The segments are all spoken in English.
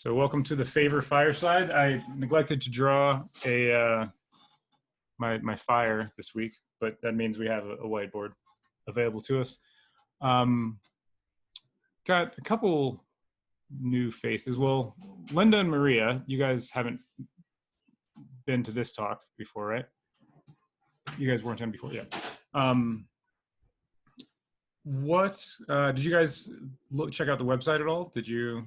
So welcome to the Favor Fireside. I neglected to draw my fire this week, but that means we have a whiteboard available to us. Got a couple new faces. Well, Linda and Maria, you guys haven't been to this talk before, right? You guys weren't in before, yeah. Did you guys check out the website at all? Did you?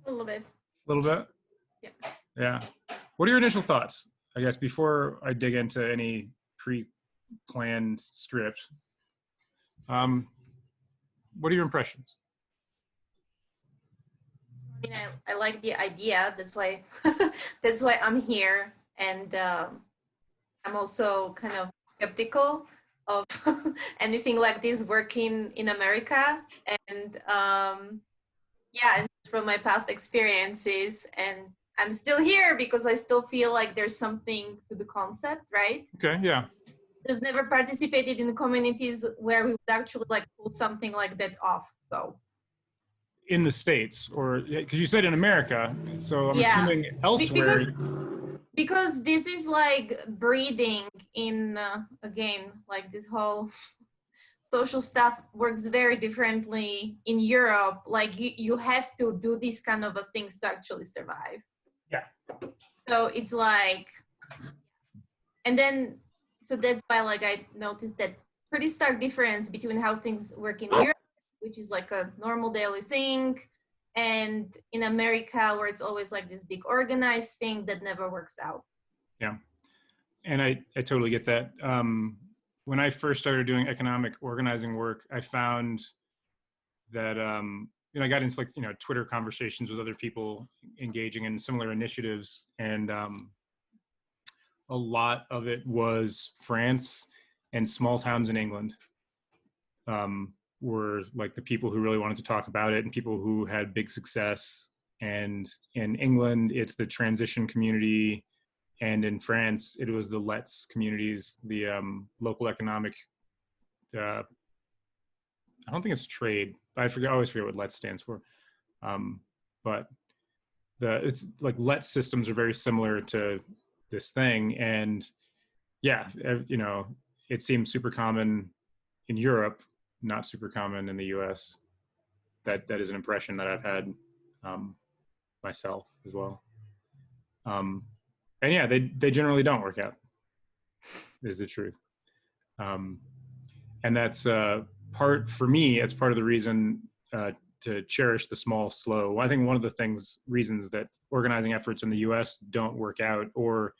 A little bit. A little bit? Yeah. Yeah. What are your initial thoughts, I guess, before I dig into any pre-planned script? What are your impressions? I mean, I like the idea. That's why that's why I'm here. And I'm also kind of skeptical of anything like this working in America. And yeah, and from my past experiences, and I'm still here because I still feel like there's something to the concept, right? Okay, yeah. Just never participated in communities where we would actually like pull something like that off. So in the States, or because you said in America, so I'm assuming elsewhere. Because this is like breeding in, again, like this whole social stuff works very differently in Europe. Like you have to do these kind of things to actually survive. Yeah. So it's like, and then, so that's why like I noticed that pretty stark difference between how things work in Europe, which is like a normal daily thing, and in America where it's always like this big organized thing that never works out. Yeah. And I totally get that. When I first started doing economic organizing work, I found that, I got into like, Twitter conversations with other people engaging in similar initiatives. And a lot of it was France and small towns in England were like the people who really wanted to talk about it and people who had big success. And in England, it's the transition community. And in France, it was the LETS communities, the local economic, I don't think it's trade, I always forget what LETS stands for. But it's like LETS systems are very similar to this thing. And yeah, it seems super common in Europe, not super common in the US. That is an impression that I've had myself as well. And yeah, they generally don't work out, is the truth. And that's for me, it's part of the reason to cherish the small, slow. I think one of the reasons that organizing efforts in the US don't work out or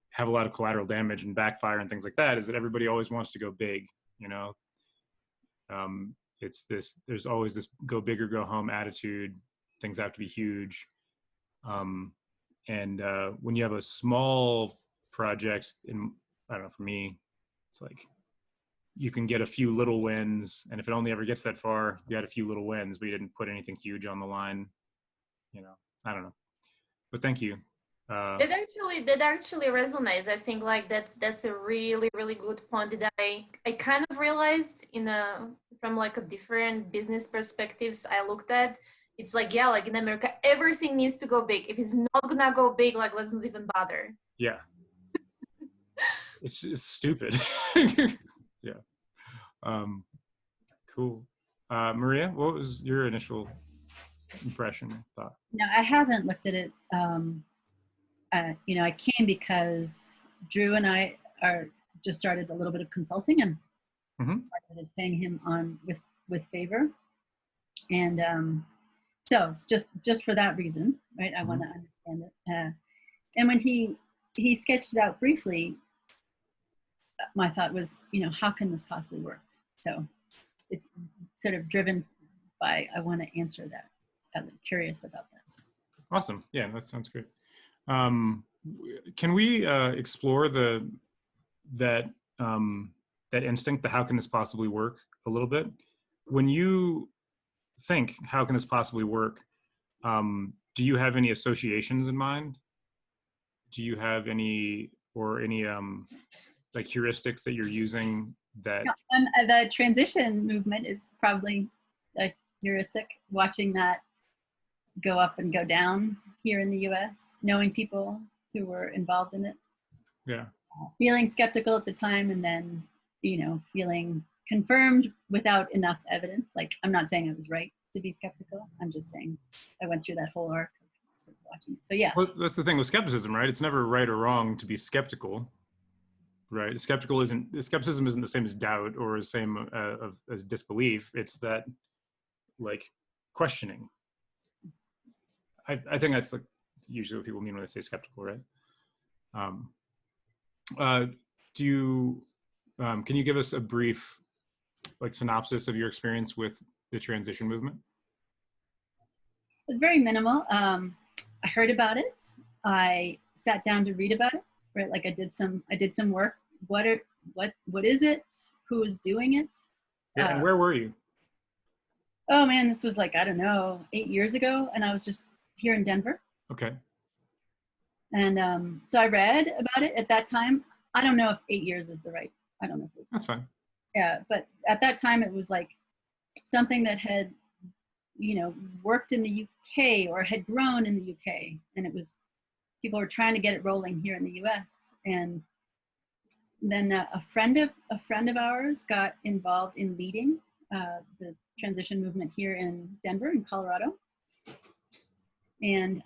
have a lot of collateral damage and backfire and things like that is that everybody always wants to go big, there's always this go big or go home attitude. Things have to be huge. And when you have a small project, I don't know, for me, it's like you can get a few little wins. And if it only ever gets that far, you had a few little wins, but you didn't put anything huge on the line. I don't know. But thank you. That actually resonates. I think like that's a really, really good point that I kind of realized from like a different business perspectives I looked at. It's like, yeah, like in America, everything needs to go big. If it's not gonna go big, like let's not even bother. Yeah. It's stupid. Yeah. Cool. Maria, what was your initial impression, thought? No, I haven't looked at it. I came because Drew and I just started a little bit of consulting, and part of it is paying him on with favor. And so just for that reason, right? I want to understand it. And when he sketched it out briefly, my thought was, how can this possibly work? So it's sort of driven by, I want to answer that. I'm curious about that. Awesome. Yeah, that sounds great. Can we explore that instinct, the how can this possibly work, a little bit? When you think, how can this possibly work? Do you have any associations in mind? Do you have any like heuristics that you're using that? No, the transition movement is probably a heuristic. Watching that go up and go down here in the US, knowing people who were involved in it. Yeah. Feeling skeptical at the time, and then, feeling confirmed without enough evidence. Like, I'm not saying I was right to be skeptical. I'm just saying I went through that whole arc of watching it. So yeah. Well, that's the thing with skepticism, right? It's never right or wrong to be skeptical, right? Skepticism isn't the same as doubt or the same as disbelief. It's that, like, questioning. I think that's like usually what people mean when they say skeptical, right? Can you give us a brief, like, synopsis of your experience with the transition movement? It was very minimal. I heard about it. I sat down to read about it, right? Like, I did some work. What is it? Who is doing it? Yeah, and where were you? Oh man, this was like, I don't know, 8 years ago, and I was just here in Denver. Okay. And so I read about it at that time. I don't know if 8 years is the right. I don't know if it was. That's fine. Yeah, but at that time it was like something that had, worked in the UK or had grown in the UK, and it was, people were trying to get it rolling here in the US. And then a friend of ours got involved in leading the transition movement here in Denver, in Colorado. And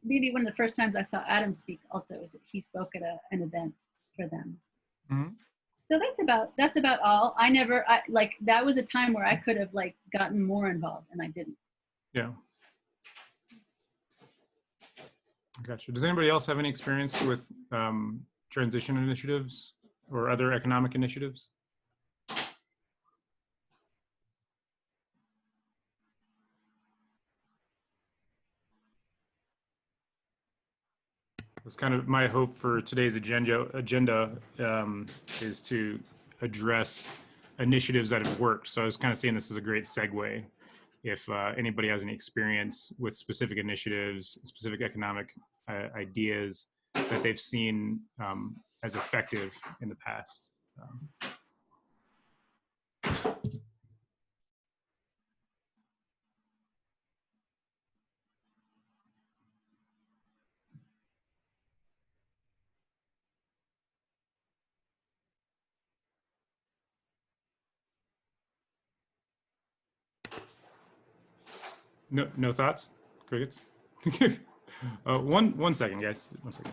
maybe one of the first times I saw Adam speak also is that he spoke at an event for them. Mm-hmm. So that's about all. That was a time where I could have like gotten more involved, and I didn't. Yeah. Gotcha. Does anybody else have any experience with transition initiatives or other economic initiatives? It's kind of my hope for today's agenda is to address initiatives that have worked. So I was kind of seeing this as a great segue. If anybody has any experience with specific initiatives, specific economic ideas that they've seen as effective in the past. No thoughts? Crickets? One second, guys. 1 second.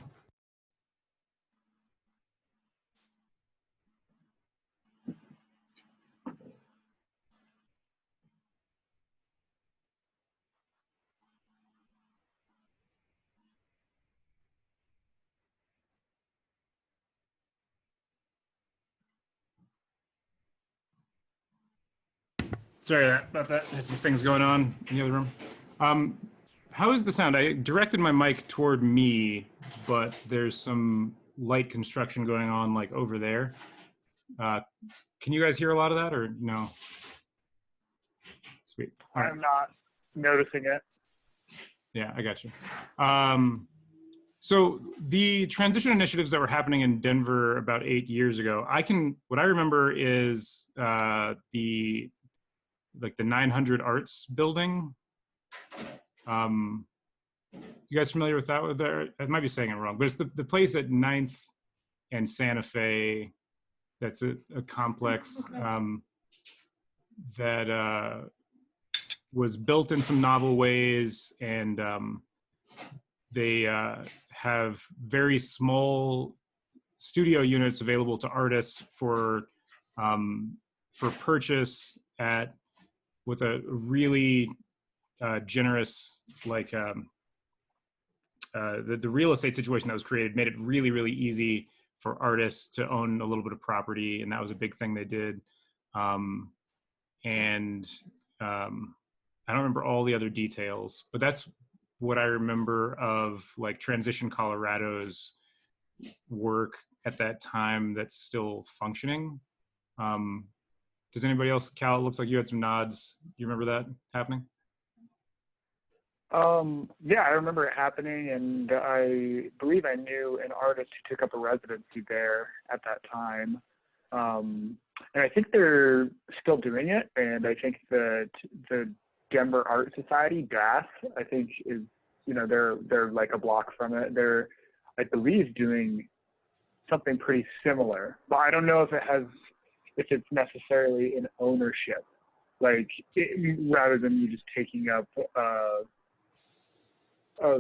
Sorry about that. I had some things going on in the other room. How is the sound? I directed my mic toward me, but there's some light construction going on, like, over there. Can you guys hear a lot of that, or no? Sweet. Right. I'm not noticing it. Yeah, I got you. So the transition initiatives that were happening in Denver about 8 years ago, what I remember is the 900 Arts building. You guys familiar with that? I might be saying it wrong, but it's the place at 9th and Santa Fe. That's a complex that was built in some novel ways, and they have very small studio units available to artists for purchase with a really generous, like, the real estate situation that was created made it really, really easy for artists to own a little bit of property, and that was a big thing they did. I don't remember all the other details, but that's what I remember of, like, Transition Colorado's work at that time that's still functioning. Does anybody else? Cal, it looks like you had some nods. Do you remember that happening? Yeah, I remember it happening, and I believe I knew an artist who took up a residency there at that time. And I think they're still doing it, and I think that the Denver Art Society, DAS, I think is, they're like a block from it. They're, I believe, doing something pretty similar, but I don't know if it's necessarily an ownership, like rather than you just taking up a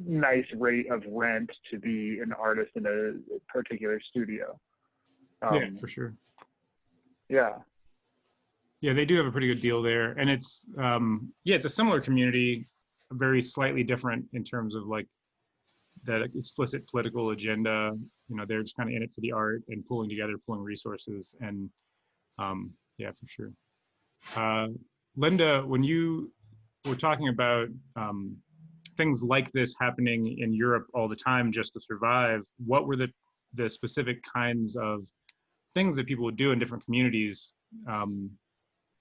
nice rate of rent to be an artist in a particular studio. Yeah, for sure. Yeah. Yeah, they do have a pretty good deal there, and it's it's a similar community, very slightly different in terms of like that explicit political agenda. They're just kind of in it for the art and pulling resources, and yeah, for sure. Linda, when you were talking about things like this happening in Europe all the time just to survive, what were the specific kinds of things that people would do in different communities?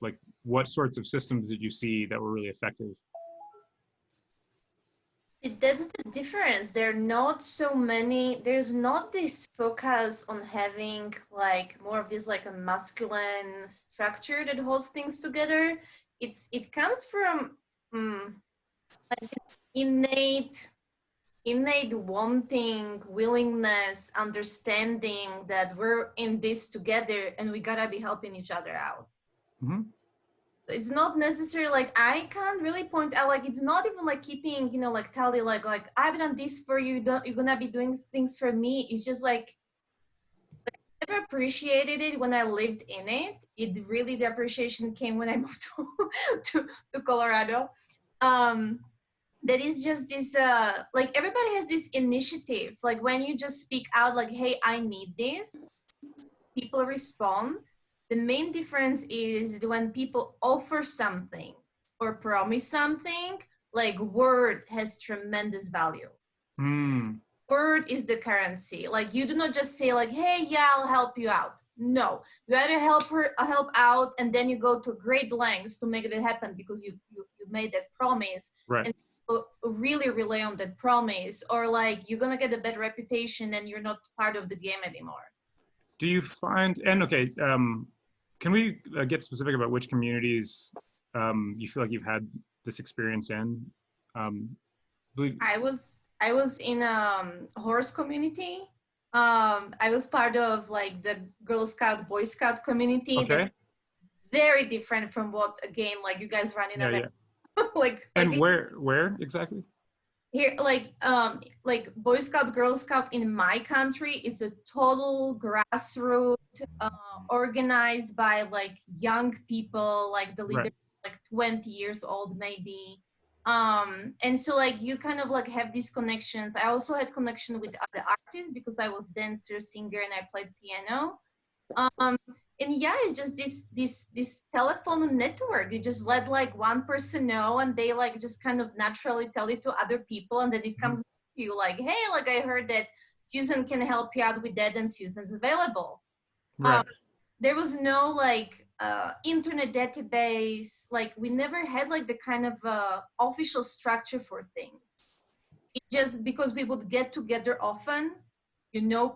Like what sorts of systems did you see that were really effective? That's the difference. There are not so many, there's not this focus on having like more of this like a masculine structure that holds things together. It comes from like this innate wanting, willingness, understanding that we're in this together and we gotta be helping each other out. Mm-hmm. It's not necessarily like, I can't really point out, like, it's not even like keeping, like tally, like I've done this for you, you're gonna be doing things for me. It's just like, I never appreciated it when I lived in it. The appreciation came when I moved to Colorado. That is just this, like everybody has this initiative. Like when you just speak out like, hey, I need this, people respond. The main difference is that when people offer something or promise something, like word has tremendous value. Word is the currency. Like you do not just say like, hey, yeah, I'll help you out. No, you either help out and then you go to great lengths to make it happen because you made that promise. Right. And really rely on that promise, or like you're gonna get a bad reputation and you're not part of the game anymore. Do you find, and okay, can we get specific about which communities you feel like you've had this experience in? I was in a horse community. I was part of like the Girl Scout, Boy Scout community. Okay. That's very different from what, again, like you guys run in America. like where exactly? Here, like Boy Scout, Girl Scout in my country is a total grassroots, organized by like young people, like the leader, like 20 years old maybe. And so like you kind of like have these connections. I also had connection with other artists because I was dancer, singer, and I played piano. And yeah, it's just this telephone network. You just let like one person know and they like just kind of naturally tell it to other people, and then it comes to you like, hey, like I heard that Susan can help you out with that and Susan's available. Right. There was no like internet database. Like we never had like the kind of official structure for things. It just because we would get together often,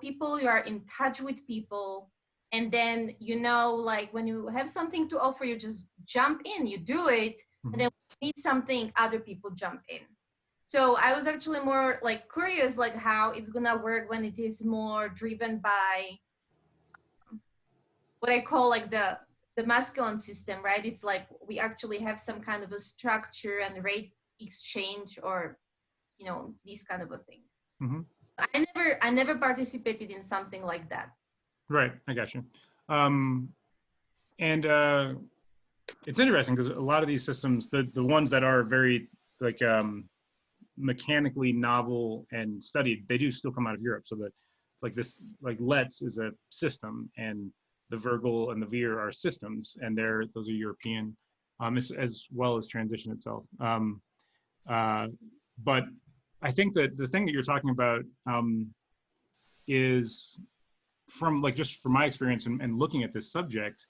people, you are in touch with people. And then, like when you have something to offer, you just jump in, you do it. And then when you need something, other people jump in. So I was actually more like curious, like how it's gonna work when it is more driven by what I call like the masculine system, right? It's like we actually have some kind of a structure and rate exchange, or, these kind of things. I never participated in something like that. Right, I got you. And it's interesting because a lot of these systems, the ones that are very like mechanically novel and studied, they do still come out of Europe. So that it's like this, like Let's is a system, and the Virgil and the Veer are systems, and those are European, as well as transition itself. But I think that the thing that you're talking about is, from like just from my experience and looking at this subject,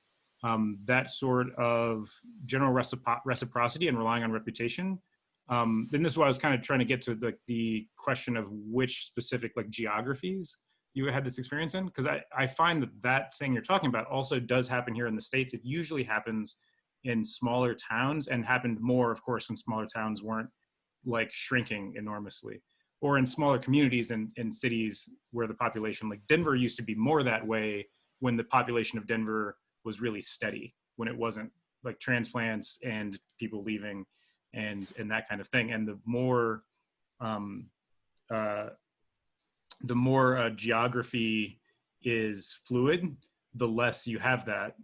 that sort of general reciprocity and relying on reputation. Then this is what I was kind of trying to get to, the question of which specific like geographies you had this experience in, because I find that thing you're talking about also does happen here in the States. It usually happens in smaller towns, and happened more, of course, when smaller towns weren't like shrinking enormously, or in smaller communities and in cities where the population, like Denver used to be more that way when the population of Denver was really steady, when it wasn't like transplants and people leaving and that kind of thing. And the more geography is fluid, the less you have that,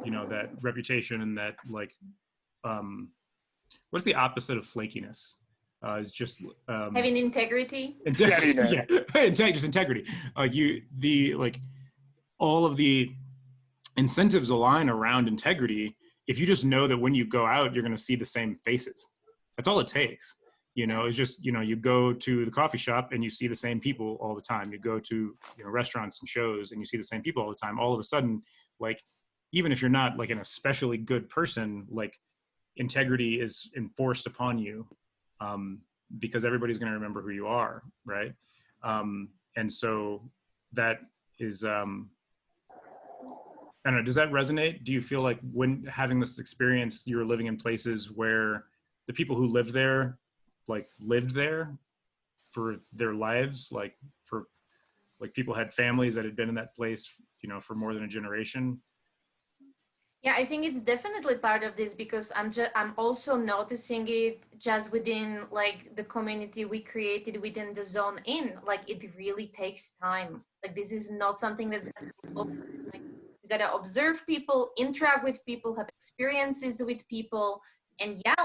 you know, that reputation and that like, what's the opposite of flakiness? Is just having integrity. Yeah, just integrity. All of the incentives align around integrity. If you just know that when you go out, you're going to see the same faces. That's all it takes. You know, it's just, you know, you go to the coffee shop and you see the same people all the time. You go to, you know, restaurants and shows and you see the same people all the time. All of a sudden, like, even if you're not like an especially good person, like integrity is enforced upon you, because everybody's going to remember who you are, right? And so that is, I don't know, does that resonate? Do you feel like when having this experience, you were living in places where the people who lived there, like lived there for their lives, like people had families that had been in that place, you know, for more than a generation? Yeah, I think it's definitely part of this, because I'm also noticing it just within like the community we created within the zone in. Like it really takes time. Like this is not something that's like you gotta observe people, interact with people, have experiences with people. And yeah,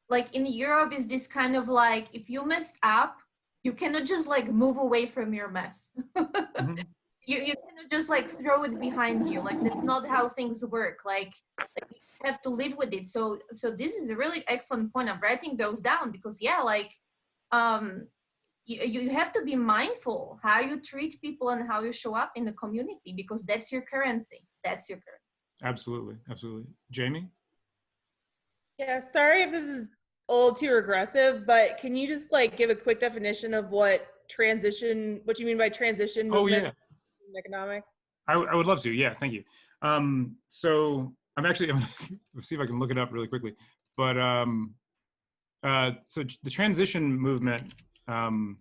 like in Europe is this kind of like, if you messed up, you cannot just like move away from your mess. Mm-hmm. You cannot just like throw it behind you. Like that's not how things work. Like you have to live with it. So this is a really excellent point of writing those down, because yeah, like you have to be mindful how you treat people and how you show up in the community, because that's your currency. That's your currency. Absolutely. Jamie? Yeah, sorry if this is a little too regressive, but can you just like give a quick definition of what you mean by transition movement in economics? I would love to. Yeah, thank you. So I'm going to see if I can look it up really quickly. But so the transition movement, or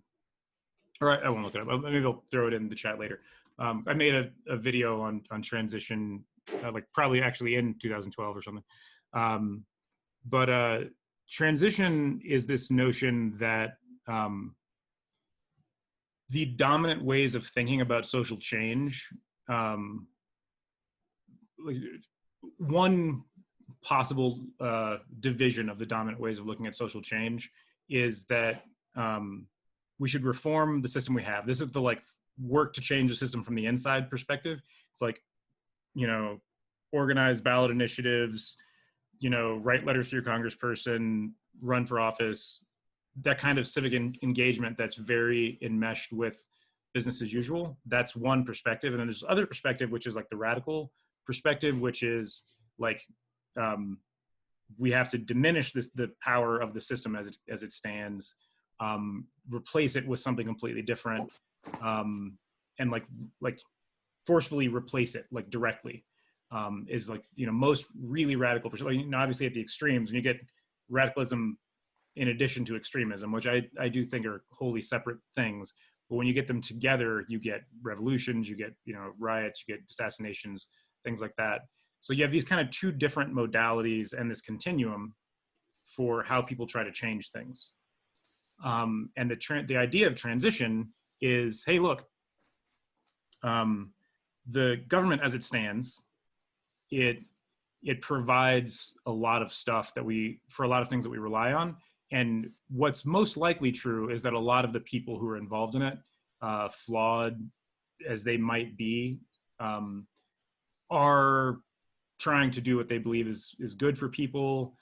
I won't look it up. Maybe I'll throw it in the chat later. I made a video on transition, like probably actually in 2012 or something. But transition is this notion that the dominant ways of thinking about social change, one possible division of the dominant ways of looking at social change is that we should reform the system we have. This is the like work to change the system from the inside perspective. It's like, you know, organize ballot initiatives, you know, write letters to your congressperson, run for office, that kind of civic engagement that's very enmeshed with business as usual. That's one perspective. And then there's other perspective, which is like the radical perspective, which is like, we have to diminish the power of the system as it stands, replace it with something completely different, and like forcefully replace it, like directly, is like, you know, most really radical, you know, obviously at the extremes, when you get radicalism in addition to extremism, which I do think are wholly separate things, but when you get them together, you get revolutions, you get, you know, riots, you get assassinations, things like that. So you have these kind of two different modalities and this continuum for how people try to change things. And the idea of transition is, hey, look, the government as it stands, it provides a lot of stuff for a lot of things that we rely on. And what's most likely true is that a lot of the people who are involved in it, flawed as they might be, are trying to do what they believe is good for people,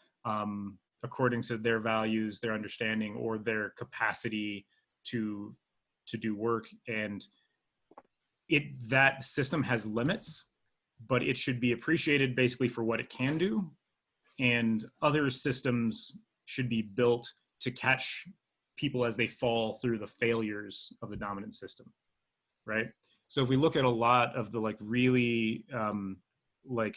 according to their values, their understanding, or their capacity to do work. And that system has limits, but it should be appreciated basically for what it can do. And other systems should be built to catch people as they fall through the failures of the dominant system, right? So if we look at a lot of the like really like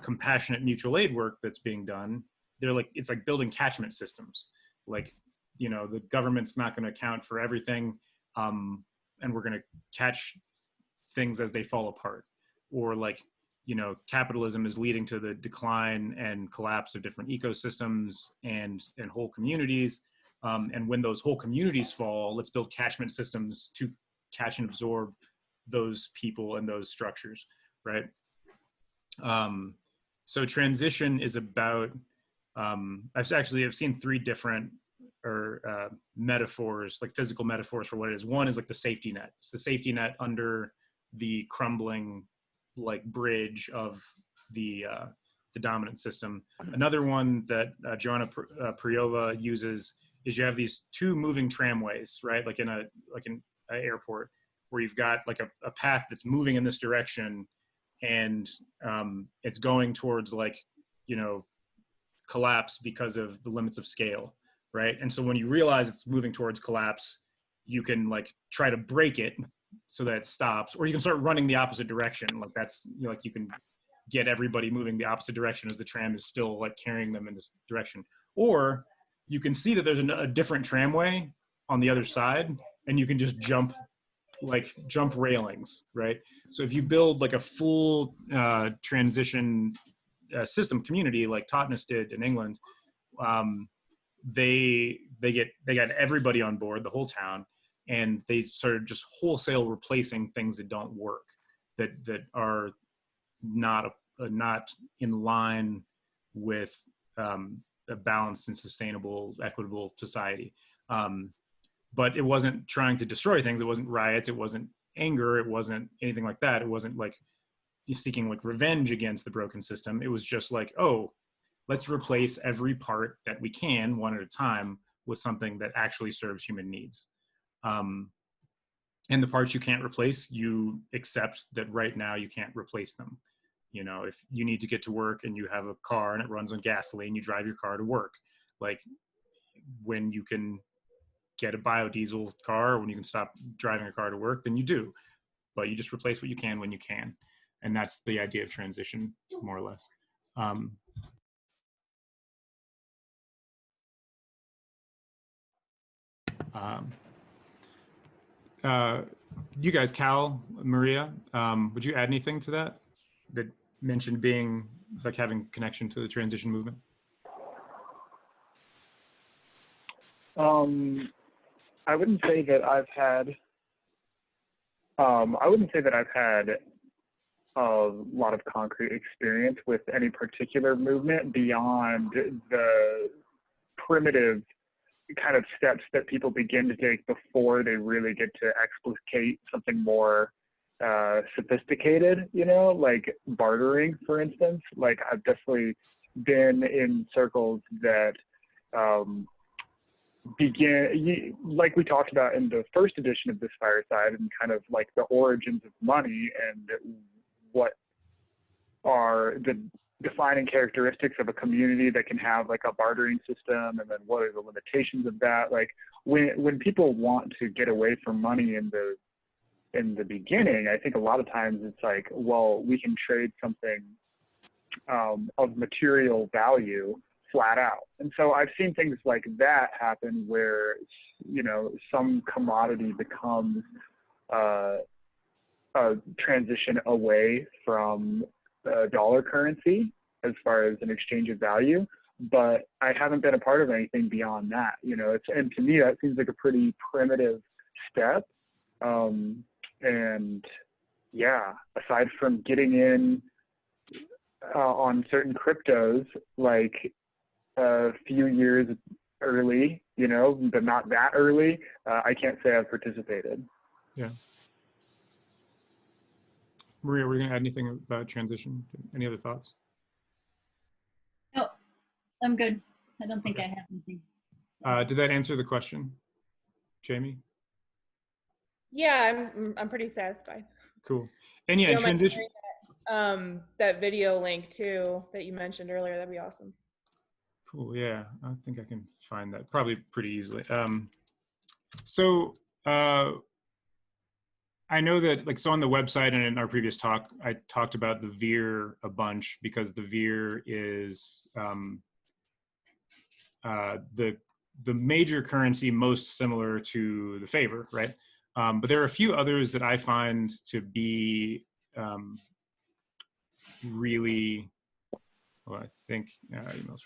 compassionate mutual aid work that's being done, it's like building catchment systems. Like, you know, the government's not going to account for everything, and we're going to catch things as they fall apart. Or like, you know, capitalism is leading to the decline and collapse of different ecosystems and whole communities. And when those whole communities fall, let's build catchment systems to catch and absorb those people and those structures, right? So transition is about, I've seen three different metaphors, like physical metaphors for what it is. One is like the safety net. It's the safety net under the crumbling like bridge of the dominant system. Another one that Joanna Priova uses is you have these two moving tramways, right? Like in an airport, where you've got like a path that's moving in this direction, and it's going towards like, you know, collapse because of the limits of scale, right? And so when you realize it's moving towards collapse, you can like try to break it so that it stops, or you can start running the opposite direction. Like that's, you know, like you can get everybody moving the opposite direction as the tram is still like carrying them in this direction. Or you can see that there's a different tramway on the other side, and you can just jump railings, right? So if you build like a full transition system community like Totnes did in England, they got everybody on board, the whole town, and they started just wholesale replacing things that don't work, that are not in line with a balanced and sustainable, equitable society. But it wasn't trying to destroy things. It wasn't riots. It wasn't anger. It wasn't anything like that. It wasn't like seeking like revenge against the broken system. It was just like, oh, let's replace every part that we can one at a time with something that actually serves human needs. And the parts you can't replace, you accept that right now you can't replace them. You know, if you need to get to work and you have a car and it runs on gasoline, you drive your car to work. Like when you can get a biodiesel car, when you can stop driving a car to work, then you do. But you just replace what you can when you can. And that's the idea of transition, more or less. You guys, Cal, Maria, would you add anything to that mentioned being like having connection to the transition movement? I wouldn't say that I've had a lot of concrete experience with any particular movement beyond the primitive kind of steps that people begin to take before they really get to explicate something more sophisticated, you know, like bartering, for instance. Like I've definitely been in circles that begin, like we talked about in the first edition of this fireside, and kind of like the origins of money and what are the defining characteristics of a community that can have like a bartering system, and then what are the limitations of that. Like when people want to get away from money in the beginning, I think a lot of times it's like, well, we can trade something of material value flat out. And so I've seen things like that happen where, you know, some commodity becomes a transition away from dollar currency as far as an exchange of value, but I haven't been a part of anything beyond that. You know, and to me that seems like a pretty primitive step. And yeah, aside from getting in on certain cryptos like a few years early, you know, but not that early, I can't say I've participated. Yeah. Maria, were you going to add anything about transition? Any other thoughts? No, I'm good. I don't think I have anything. Did that answer the question, Jamie? Yeah, I'm pretty satisfied. Cool. And yeah, transition. That video link too that you mentioned earlier, that'd be awesome. Cool. Yeah, I think I can find that probably pretty easily. So I know that, like, so on the website and in our previous talk, I talked about the VIR a bunch because the VIR is the major currency most similar to the favor, right? But there are a few others that I find to be really, well, I think, emails,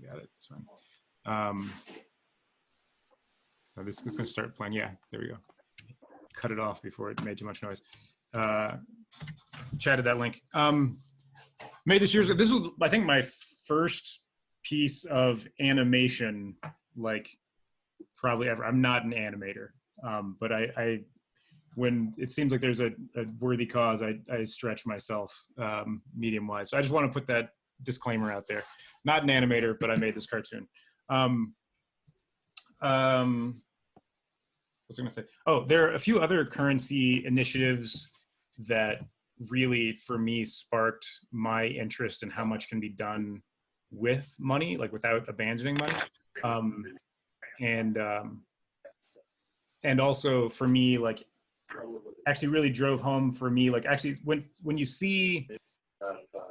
got it, it's fine. This is gonna start playing, yeah, there we go. Cut it off before it made too much noise. Chatted that link. Made this year's, this was, I think, my first piece of animation, like, probably ever. I'm not an animator, but I when it seems like there's a worthy cause, I stretch myself medium wise. So I just want to put that disclaimer out there. Not an animator, but I made this cartoon. What was I going to say? Oh, there are a few other currency initiatives that really, for me, sparked my interest in how much can be done with money, like without abandoning money. And also for me, like, actually really drove home for me, like, actually when you see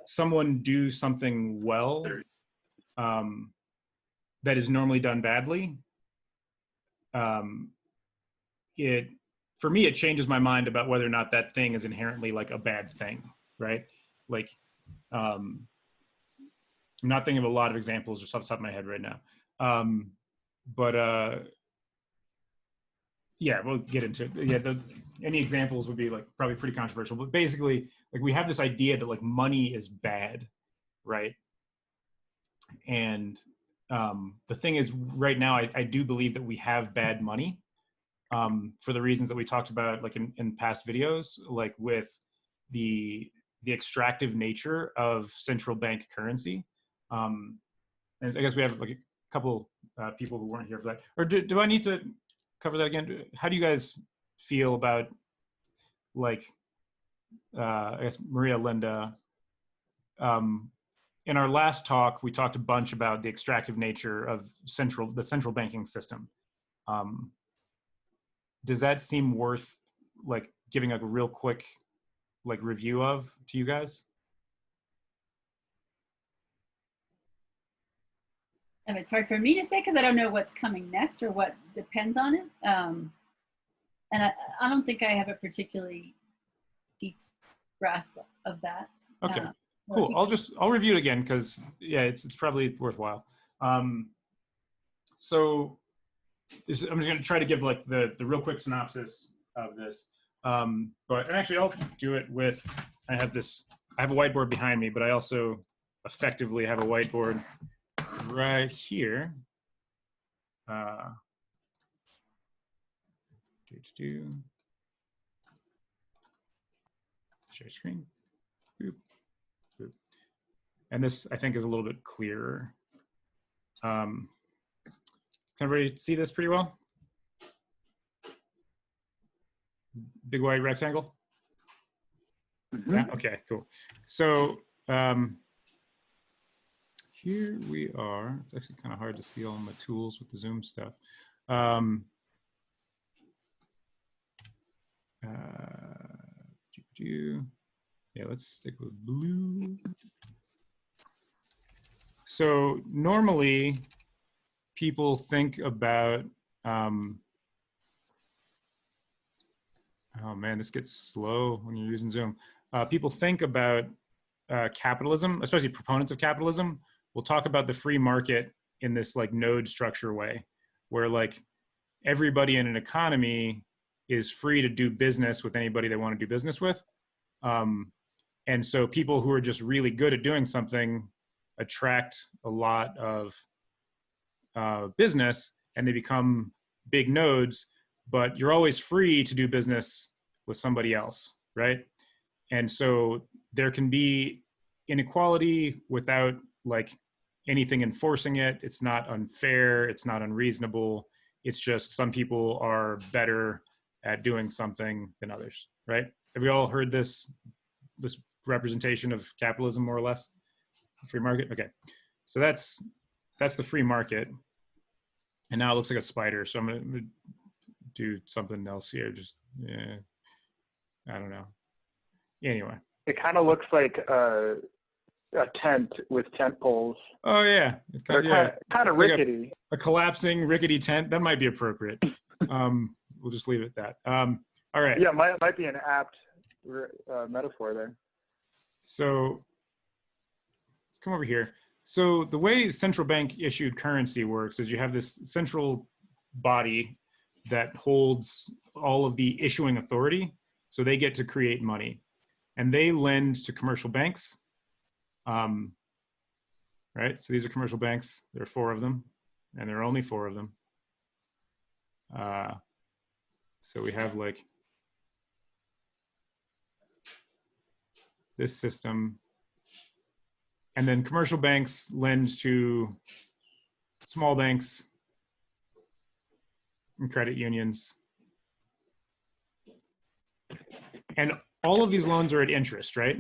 someone do something well that is normally done badly, for me, it changes my mind about whether or not that thing is inherently like a bad thing, right? Like, I'm not thinking of a lot of examples just off the top of my head right now. Yeah, we'll get into it. Yeah, any examples would be like probably pretty controversial, but basically, like, we have this idea that like money is bad, right? And the thing is, right now, I do believe that we have bad money for the reasons that we talked about, like in past videos, like with the extractive nature of central bank currency. And I guess we have like a couple people who weren't here for that. Or do I need to cover that again? How do you guys feel about, like, I guess Maria, Linda, in our last talk, we talked a bunch about the extractive nature of the central banking system. Does that seem worth, like, giving a real quick, like, review of to you guys? It's hard for me to say because I don't know what's coming next or what depends on it. And I don't think I have a particularly deep grasp of that. Okay, cool. I'll review it again because, yeah, it's probably worthwhile. So I'm just going to try to give like the real quick synopsis of this. But actually, I'll do it with, I have a whiteboard behind me, but I also effectively have a whiteboard right here. Share screen. Boop, boop. And this, I think, is a little bit clearer. Can everybody see this pretty well? Big white rectangle? Mm-hmm. Yeah, okay, cool. So here we are. It's actually kind of hard to see all my tools with the Zoom stuff. Yeah, let's stick with blue. So normally people think about, oh man, this gets slow when you're using Zoom. People think about capitalism, especially proponents of capitalism, will talk about the free market in this like node structure way, where like everybody in an economy is free to do business with anybody they want to do business with. And so people who are just really good at doing something attract a lot of business and they become big nodes, but you're always free to do business with somebody else, right? And so there can be inequality without like anything enforcing it. It's not unfair, it's not unreasonable. It's just some people are better at doing something than others, right? Have we all heard this representation of capitalism, more or less? Free market? Okay. So that's the free market. And now it looks like a spider. So I'm going to do something else here. Just, yeah. I don't know. Anyway. It kind of looks like a tent with tent poles. Oh yeah. Kind of rickety. A collapsing rickety tent. That might be appropriate. We'll just leave it at that. All right. Yeah, might be an apt metaphor there. So let's come over here. So the way central bank issued currency works is you have this central body that holds all of the issuing authority. So they get to create money, and they lend to commercial banks. Right? So these are commercial banks. There are 4 of them, and there are only 4 of them. So we have like this system, and then commercial banks lend to small banks and credit unions. And all of these loans are at interest, right?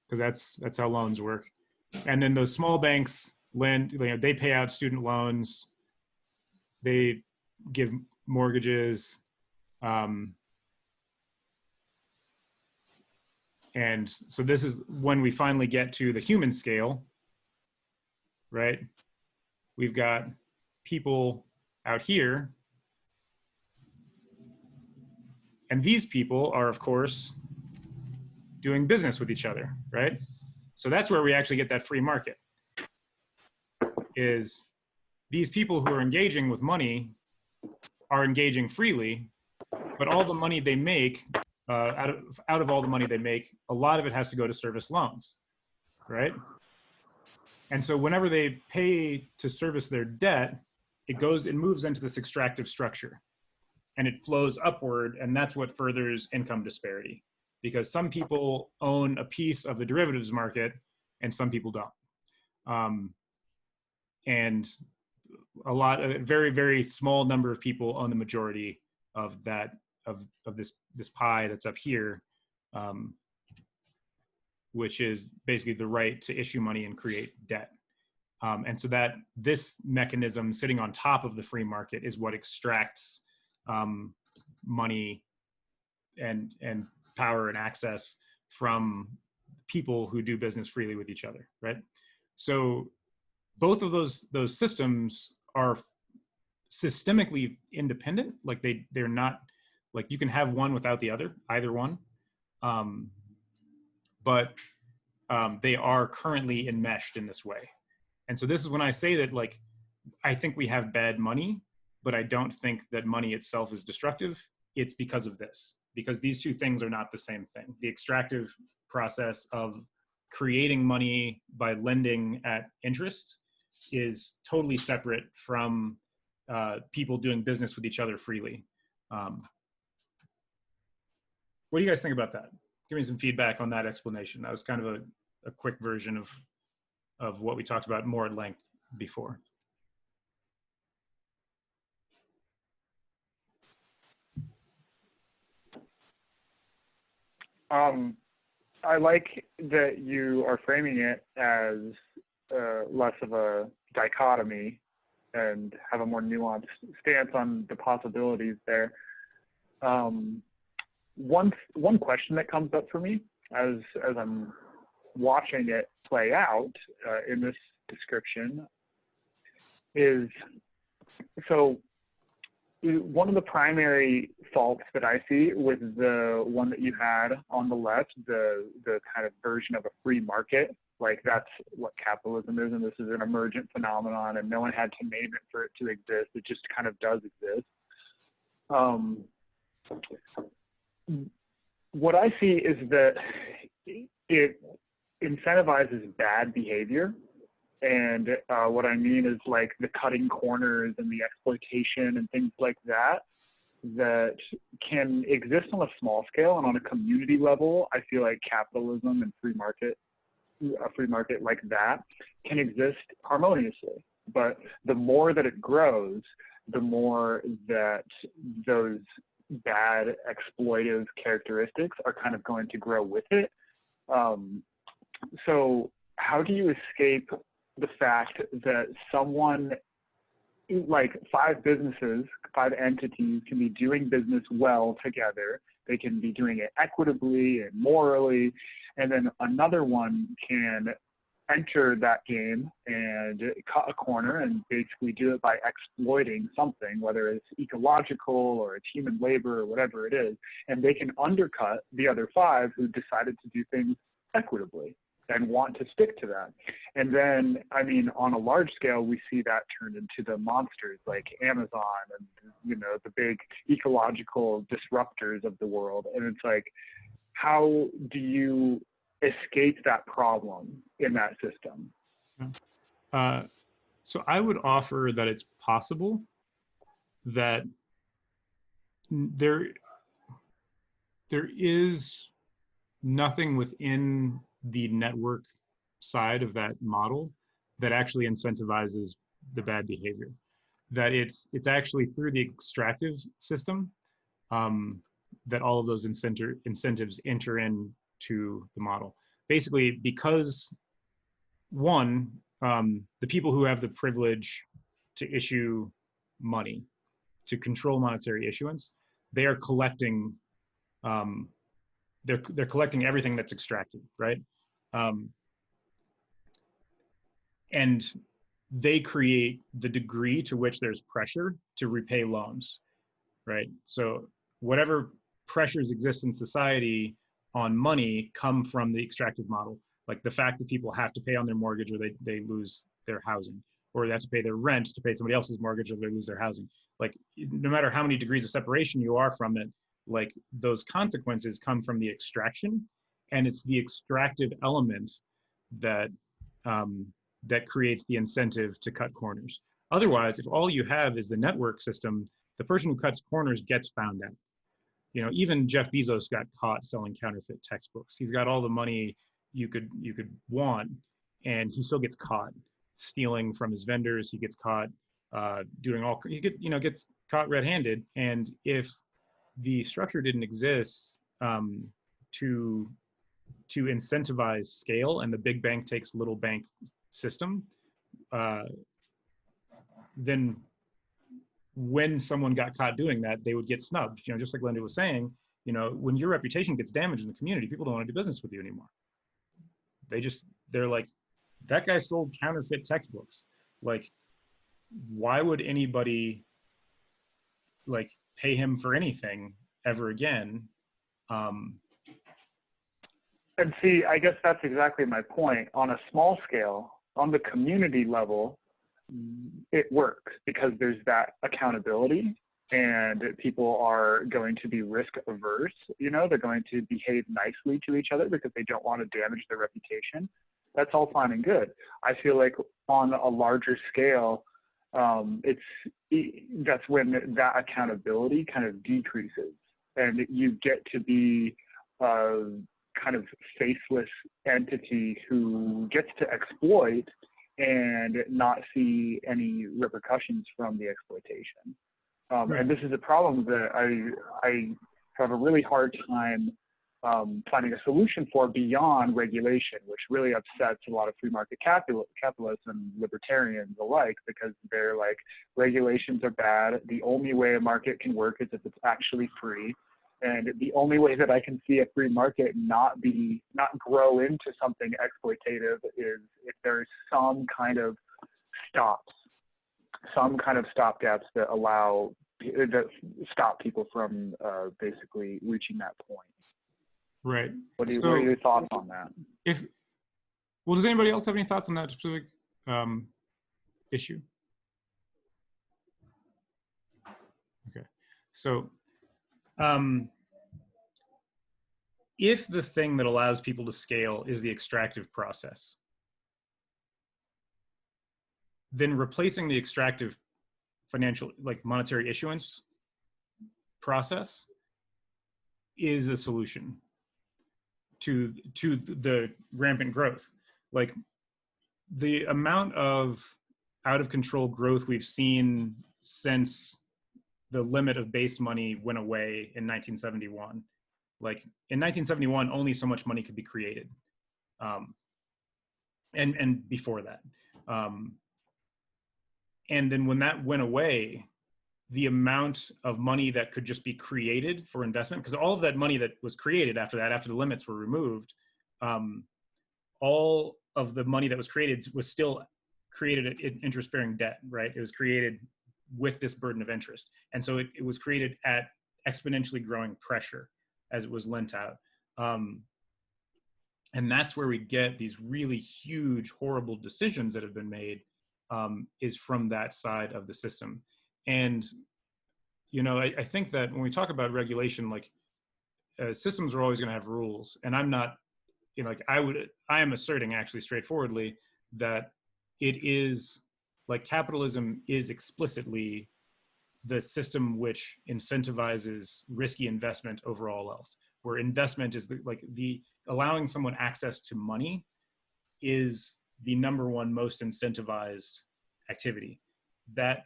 Because that's how loans work. And then those small banks lend, they pay out student loans, they give mortgages, and so this is when we finally get to the human scale, right? We've got people out here, and these people are, of course, doing business with each other, right? So that's where we actually get that free market, is these people who are engaging with money are engaging freely, but all the money they make, out of all the money they make, a lot of it has to go to service loans, right? And so whenever they pay to service their debt, it moves into this extractive structure, and it flows upward, and that's what furthers income disparity, because some people own a piece of the derivatives market and some people don't. And a very, very small number of people own the majority of that, of this pie that's up here, which is basically the right to issue money and create debt. And so that this mechanism sitting on top of the free market is what extracts money and power and access from people who do business freely with each other, right? So both of those systems are systemically independent. Like they're not, like you can have one without the other, either one. But they are currently enmeshed in this way. And so this is when I say that, like, I think we have bad money, but I don't think that money itself is destructive. It's because of this, because these two things are not the same thing. The extractive process of creating money by lending at interest is totally separate from people doing business with each other freely. What do you guys think about that? Give me some feedback on that explanation. That was kind of a quick version of what we talked about more at length before. I like that you are framing it as less of a dichotomy and have a more nuanced stance on the possibilities there. One question that comes up for me as I'm watching it play out in this description is, so one of the primary faults that I see with the one that you had on the left, the kind of version of a free market, like that's what capitalism is, and this is an emergent phenomenon, and no one had to name it for it to exist. It just kind of does exist. What I see is that it incentivizes bad behavior. And what I mean is like the cutting corners and the exploitation and things like that can exist on a small scale, and on a community level, I feel like capitalism and a free market like that can exist harmoniously. But the more that it grows, the more that those bad exploitive characteristics are kind of going to grow with it. So how do you escape the fact that someone, like 5 entities can be doing business well together, They can be doing it equitably and morally. And then another one can enter that game and cut a corner and basically do it by exploiting something, whether it's ecological or it's human labor or whatever it is. And they can undercut the other 5 who decided to do things equitably and want to stick to that. And then, I mean, on a large scale, we see that turned into the monsters like Amazon and, you know, the big ecological disruptors of the world. And it's like, how do you escape that problem in that system? So I would offer that it's possible that there is nothing within the network side of that model that actually incentivizes the bad behavior. That it's actually through the extractive system that all of those incentives enter into the model. Basically, because one, the people who have the privilege to issue money, to control monetary issuance, they are collecting they're collecting everything that's extracted, right? And they create the degree to which there's pressure to repay loans, right? So whatever pressures exist in society on money come from the extractive model, like the fact that people have to pay on their mortgage or they lose their housing, or they have to pay their rent to pay somebody else's mortgage or they lose their housing. Like, no matter how many degrees of separation you are from it, like, those consequences come from the extraction, and it's the extractive element that that creates the incentive to cut corners. Otherwise, if all you have is the network system, the person who cuts corners gets found out. You know, even Jeff Bezos got caught selling counterfeit textbooks. He's got all the money you could want, and he still gets caught stealing from his vendors. He gets caught doing all, gets caught red-handed. And if the structure didn't exist to incentivize scale, and the big bank takes little bank system, then when someone got caught doing that, they would get snubbed. You know, just like Linda was saying, you know, when your reputation gets damaged in the community, people don't want to do business with you anymore. They're like, that guy sold counterfeit textbooks. Like, why would anybody like pay him for anything ever again? And see, I guess that's exactly my point. On a small scale, on the community level, it works because there's that accountability, and people are going to be risk averse. You know, they're going to behave nicely to each other because they don't want to damage their reputation. That's all fine and good. I feel like on a larger scale, that's when that accountability kind of decreases, and you get to be a kind of faceless entity who gets to exploit and not see any repercussions from the exploitation. And this is a problem that I have a really hard time finding a solution for beyond regulation, which really upsets a lot of free market capitalists and libertarians alike, because they're like, regulations are bad. The only way a market can work is if it's actually free. And the only way that I can see a free market not grow into something exploitative is if there's some kind of stopgaps that stop people from basically reaching that point. Right. What are your thoughts on that? Does anybody else have any thoughts on that specific issue? Okay. So, if the thing that allows people to scale is the extractive process, then replacing the extractive financial, like monetary issuance process, is a solution to the rampant growth. Like, the amount of out of control growth we've seen since the limit of base money went away in 1971. Like, in 1971, only so much money could be created. And before that. And then when that went away, the amount of money that could just be created for investment, because all of that money that was created after that, after the limits were removed, all of the money that was created was still created in interest-bearing debt, right? It was created with this burden of interest. And so it was created at exponentially growing pressure as it was lent out. And that's where we get these really huge, horrible decisions that have been made, is from that side of the system. And, you know, I think that when we talk about regulation, like systems are always going to have rules. And I'm not, you know, like I am asserting actually straightforwardly that it is like capitalism is explicitly the system which incentivizes risky investment over all else, where investment is the allowing someone access to money is the number one most incentivized activity. That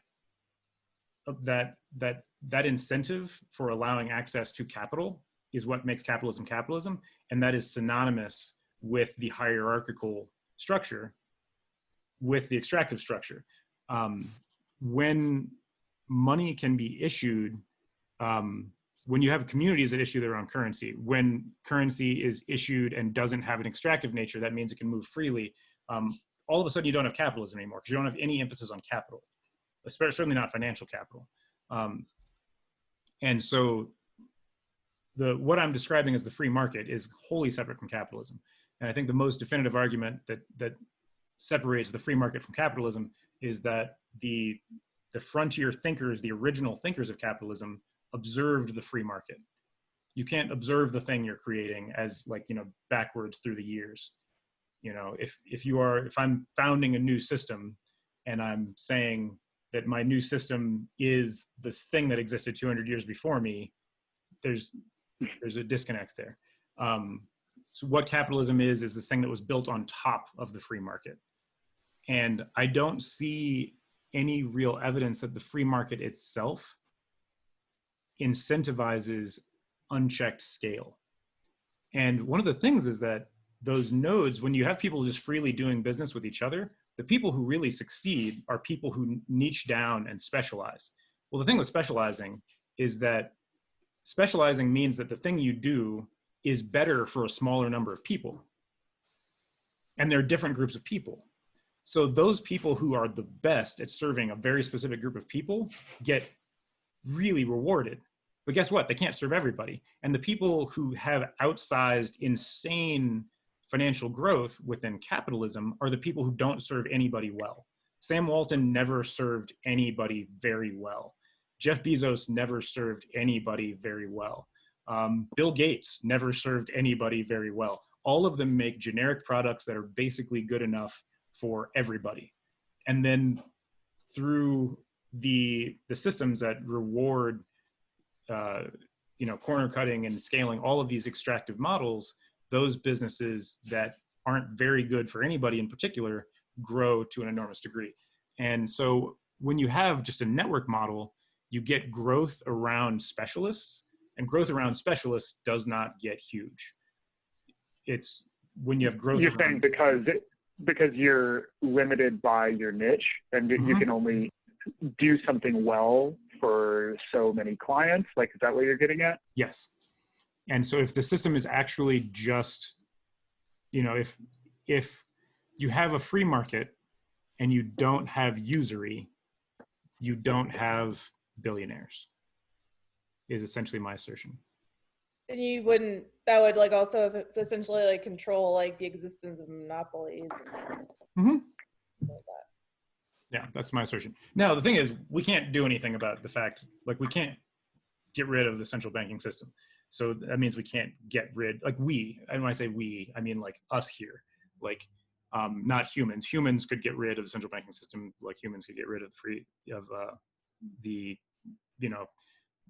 incentive for allowing access to capital is what makes capitalism capitalism, and that is synonymous with the hierarchical structure, with the extractive structure. When money can be issued, when you have communities that issue their own currency, when currency is issued and doesn't have an extractive nature, that means it can move freely. All of a sudden you don't have capitalism anymore because you don't have any emphasis on capital, especially certainly not financial capital. And so what I'm describing as the free market is wholly separate from capitalism. And I think the most definitive argument that separates the free market from capitalism is that the frontier thinkers, the original thinkers of capitalism, observed the free market. You can't observe the thing you're creating as, like, you know, backwards through the years. You know, if I'm founding a new system and I'm saying that my new system is this thing that existed 200 years before me, there's a disconnect there. So what capitalism is this thing that was built on top of the free market. And I don't see any real evidence that the free market itself incentivizes unchecked scale. And one of the things is that those nodes, when you have people just freely doing business with each other, the people who really succeed are people who niche down and specialize. Well, the thing with specializing is that specializing means that the thing you do is better for a smaller number of people. And there are different groups of people. So those people who are the best at serving a very specific group of people get really rewarded. But guess what? They can't serve everybody. And the people who have outsized, insane financial growth within capitalism are the people who don't serve anybody well. Sam Walton never served anybody very well. Jeff Bezos never served anybody very well. Bill Gates never served anybody very well. All of them make generic products that are basically good enough for everybody. And then through the systems that reward corner cutting and scaling all of these extractive models, those businesses that aren't very good for anybody in particular grow to an enormous degree. And so when you have just a network model, you get growth around specialists, and growth around specialists does not get huge. It's when you have growth. You're saying because you're limited by your niche, and you can only do something well for so many clients. Like, is that what you're getting at? Yes. And so if the system is actually just, if you have a free market and you don't have usury, you don't have billionaires, is essentially my assertion. And you wouldn't, that would like also, if it's essentially like control like the existence of monopolies. And like that. Yeah, that's my assertion. Now, the thing is, we can't do anything about the fact, like, we can't get rid of the central banking system. So that means we can't get rid, like, and when I say we, I mean like us here, like not humans. Humans could get rid of the central banking system, like humans could get rid of the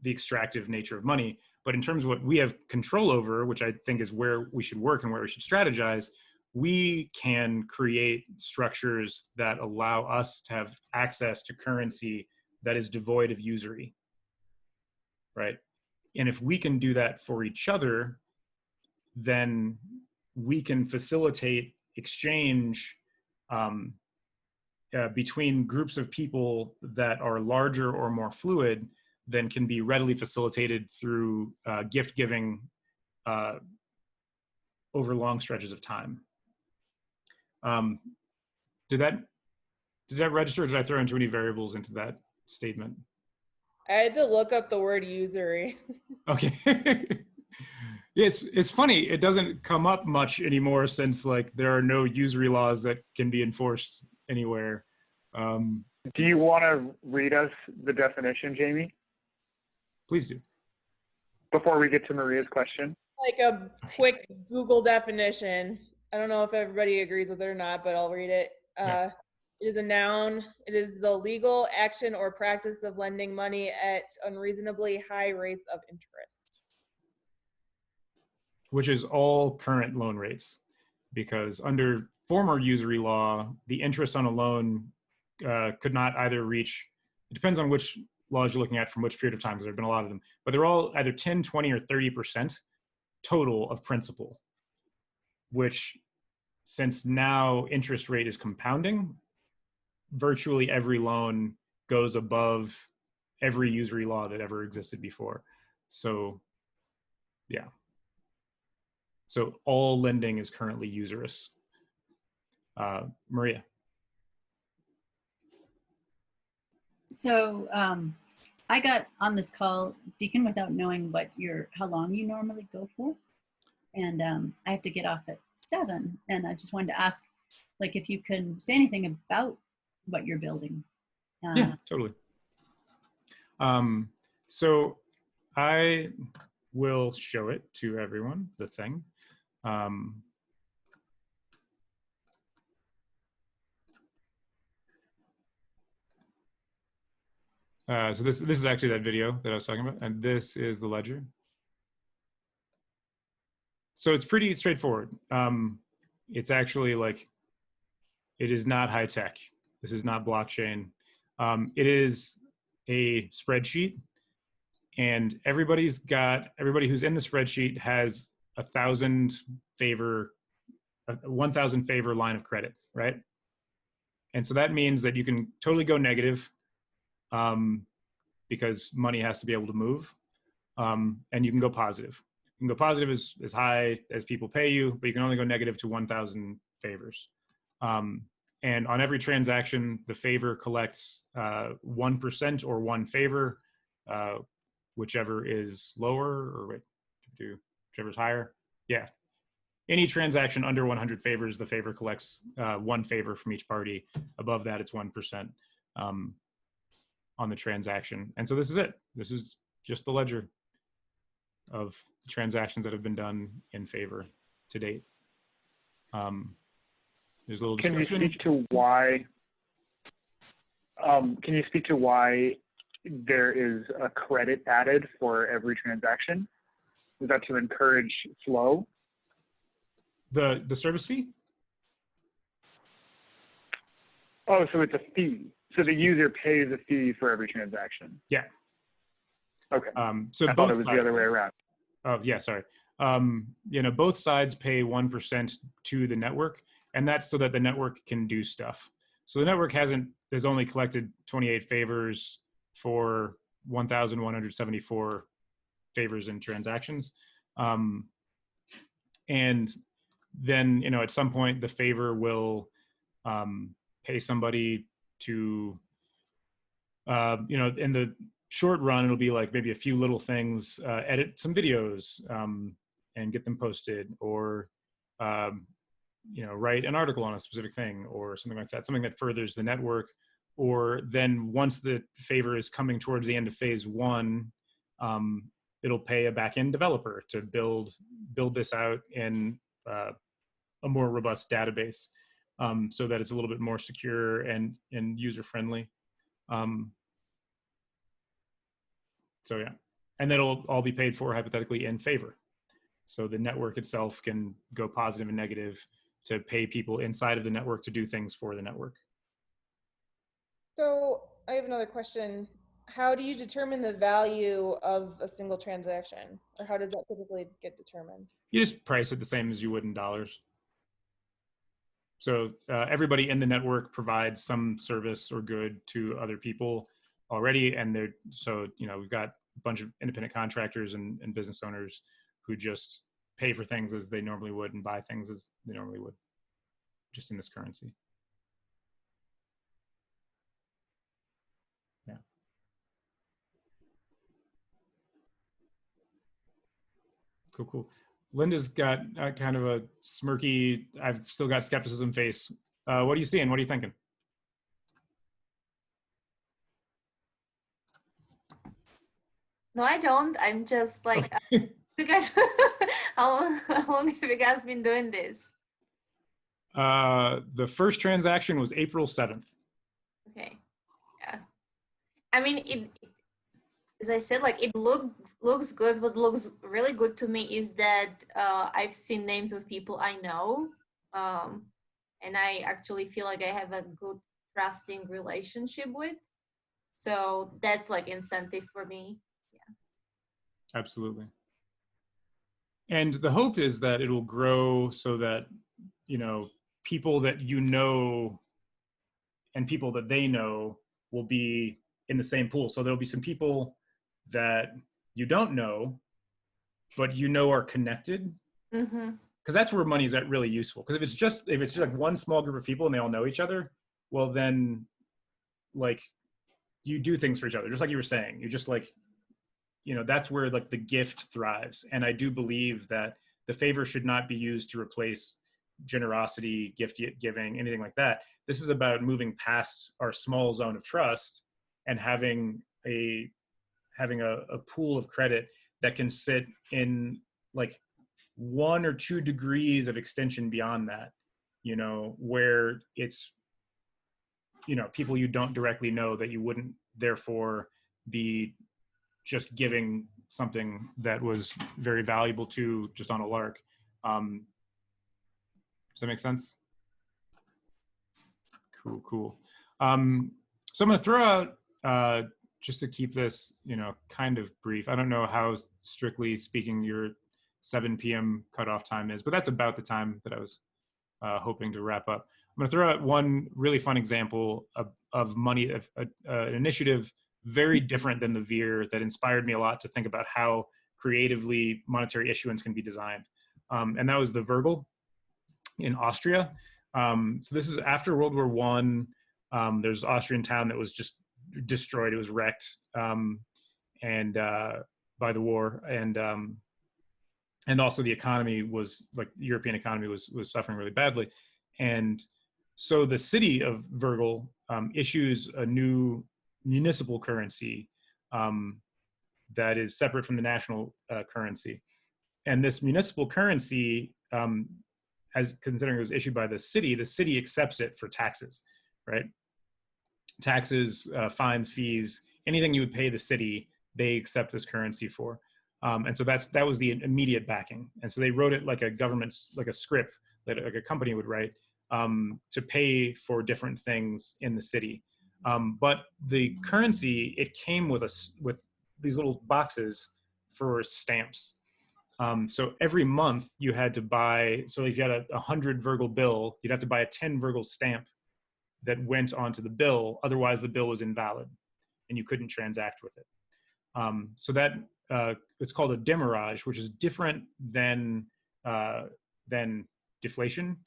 extractive nature of money. But in terms of what we have control over, which I think is where we should work and where we should strategize, we can create structures that allow us to have access to currency that is devoid of usury, right? And if we can do that for each other, then we can facilitate exchange between groups of people that are larger or more fluid then can be readily facilitated through gift giving over long stretches of time. Did that register, or did I throw in too many variables into that statement? I had to look up the word usury. Okay. It's funny, it doesn't come up much anymore since like there are no usury laws that can be enforced anywhere. Do you want to read us the definition, Jamie? Please do. Before we get to Maria's question. Like a quick Google definition. I don't know if everybody agrees with it or not, but I'll read it. Yeah. It is a noun. It is the legal action or practice of lending money at unreasonably high rates of interest. Which is all current loan rates, because under former usury law, the interest on a loan could not either reach, it depends on which laws you're looking at from which period of time, because there have been a lot of them, but they're all either 10, 20, or 30% total of principal, which since now interest rate is compounding, virtually every loan goes above every usury law that ever existed before. So yeah. So all lending is currently usurious. Maria. So I got on this call, Deacon, without knowing how long you normally go for. And I have to get off at 7. And I just wanted to ask, like, if you can say anything about what you're building. Yeah, totally. So I will show it to everyone, the thing. So this is actually that video that I was talking about, and this is the ledger. So it's pretty straightforward. It's actually like, it is not high tech. This is not blockchain. It is a spreadsheet, and everybody who's in the spreadsheet has 1,000 favor line of credit, right? And so that means that you can totally go negative, because money has to be able to move, and you can go positive. You can go positive as high as people pay you, but you can only go negative to 1,000 favors. And on every transaction, the favor collects 1% or 1 favor, whichever is lower, or whichever is higher. Yeah. Any transaction under 100 favors, the favor collects 1 favor from each party. Above that, it's 1% on the transaction. And so this is it. This is just the ledger of transactions that have been done in favor to date. There's a little discussion. Can you speak to why there is a credit added for every transaction? Is that to encourage flow? The service fee? Oh, so it's a fee. So the user pays a fee for every transaction. Yeah. Okay. So I thought it was the other way around. Oh, yeah, sorry. Both sides pay 1% to the network, and that's so that the network can do stuff. So the network has only collected 28 favors for 1,174 favors in transactions. And then, at some point the favor will pay somebody to, in the short run, it'll be like maybe a few little things, edit some videos and get them posted, or write an article on a specific thing or something like that, something that furthers the network. Or then once the favor is coming towards the end of phase 1, it'll pay a backend developer to build this out in a more robust database, so that it's a little bit more secure and user friendly. So yeah, and that'll all be paid for hypothetically in favor. So the network itself can go positive and negative to pay people inside of the network to do things for the network. So I have another question. How do you determine the value of a single transaction, or how does that typically get determined? You just price it the same as you would in dollars. So everybody in the network provides some service or good to other people already. And so, we've got a bunch of independent contractors and business owners who just pay for things as they normally would and buy things as they normally would, just in this currency. Yeah. Cool. Linda's got kind of a smirky, I've still got skepticism face. What are you seeing? What are you thinking? No, I don't. I'm just like, you guys, how long have you guys been doing this? The first transaction was April 7th. Okay. Yeah. I mean, as I said, like, it looks good. What looks really good to me is that I've seen names of people I know, and I actually feel like I have a good trusting relationship with. So that's like incentive for me. Yeah. Absolutely. And the hope is that it'll grow so that, people that and people that they know will be in the same pool. So there'll be some people that you don't know, but are connected. Mm-hmm. Because that's where money is really useful. Because if it's just like one small group of people and they all know each other, well then, like, you do things for each other, just like you were saying. You're just like, that's where like the gift thrives. And I do believe that the favor should not be used to replace generosity, gift giving, anything like that. This is about moving past our small zone of trust and having a pool of credit that can sit in like 1 or 2 degrees of extension beyond that, where it's, people you don't directly know that you wouldn't therefore be just giving something that was very valuable to just on a lark. Does that make sense? Cool. So I'm going to throw out, just to keep this, kind of brief. I don't know how strictly speaking your 7 p.m. cutoff time is, but that's about the time that I was hoping to wrap up. I'm going to throw out one really fun example of money, an initiative very different than the VEER that inspired me a lot to think about how creatively monetary issuance can be designed. And that was the Virgil in Austria. So this is after World War I. There's an Austrian town that was just destroyed. It was wrecked and by the war. And also the economy was, like, the European economy was suffering really badly. And so the city of Virgil issues a new municipal currency that is separate from the national currency. And this municipal currency, as considering it was issued by the city accepts it for taxes, right? Taxes, fines, fees, anything you would pay the city, they accept this currency for. And so that was the immediate backing. And so they wrote it like a government, like a script that like a company would write to pay for different things in the city. But the currency, it came with these little boxes for stamps. So every month you had to buy, so if you had a 100 Virgil bill, you'd have to buy a 10 Virgil stamp that went onto the bill. Otherwise the bill was invalid and you couldn't transact with it. So that it's called a demurrage, which is different than deflation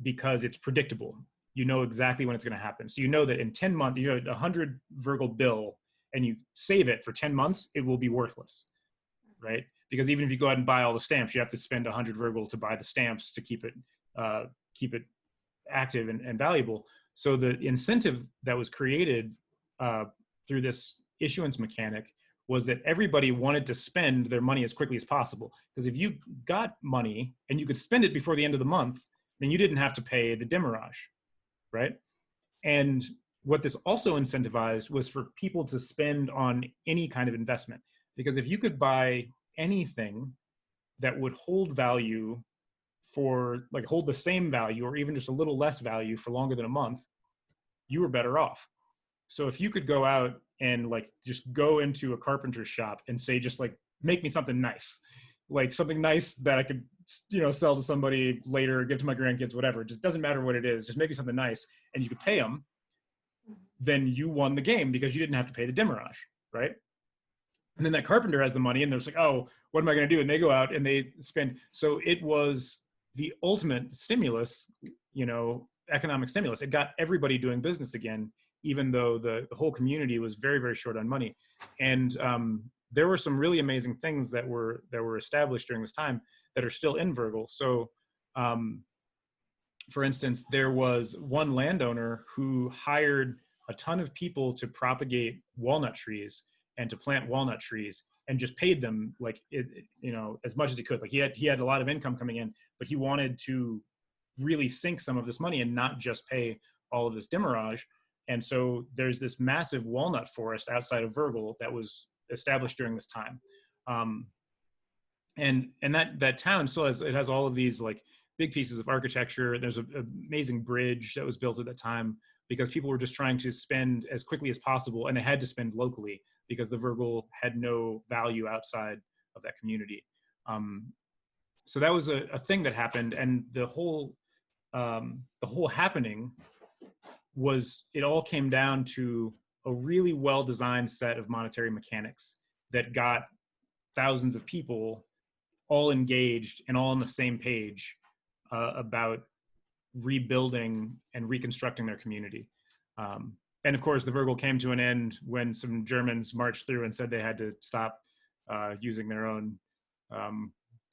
because it's predictable. You know exactly when it's going to happen. So you know that in 10 months, you have a 100 Virgil bill and you save it for 10 months, it will be worthless, right? Because even if you go out and buy all the stamps, you have to spend 100 Virgil to buy the stamps to keep it active and valuable. So the incentive that was created through this issuance mechanic was that everybody wanted to spend their money as quickly as possible. Because if you got money and you could spend it before the end of the month, then you didn't have to pay the demurrage, right? And what this also incentivized was for people to spend on any kind of investment. Because if you could buy anything that would hold value for, like, hold the same value or even just a little less value for longer than a month, you were better off. So if you could go out and like just go into a carpenter shop and say, just like, make me something nice, like something nice that I could sell to somebody later, give to my grandkids, whatever. It just doesn't matter what it is. Just make me something nice, and you could pay them. Then you won the game because you didn't have to pay the demurrage, right? And then that carpenter has the money, and they're just like, oh, what am I going to do? And they go out and they spend. So it was the ultimate stimulus, economic stimulus. It got everybody doing business again, even though the whole community was very, very short on money. And there were some really amazing things that were established during this time that are still in Virgil. So, for instance, there was one landowner who hired a ton of people to propagate walnut trees and to plant walnut trees, and just paid them as much as he could. Like he had a lot of income coming in, but he wanted to really sink some of this money and not just pay all of this demurrage. And so there's this massive walnut forest outside of Virgil that was established during this time. And that town still has all of these like big pieces of architecture. There's an amazing bridge that was built at that time because people were just trying to spend as quickly as possible, and they had to spend locally because the Virgil had no value outside of that community. So that was a thing that happened, and the whole happening was, it all came down to a really well-designed set of monetary mechanics that got thousands of people all engaged and all on the same page about rebuilding and reconstructing their community. And of course, the Virgil came to an end when some Germans marched through and said they had to stop using their own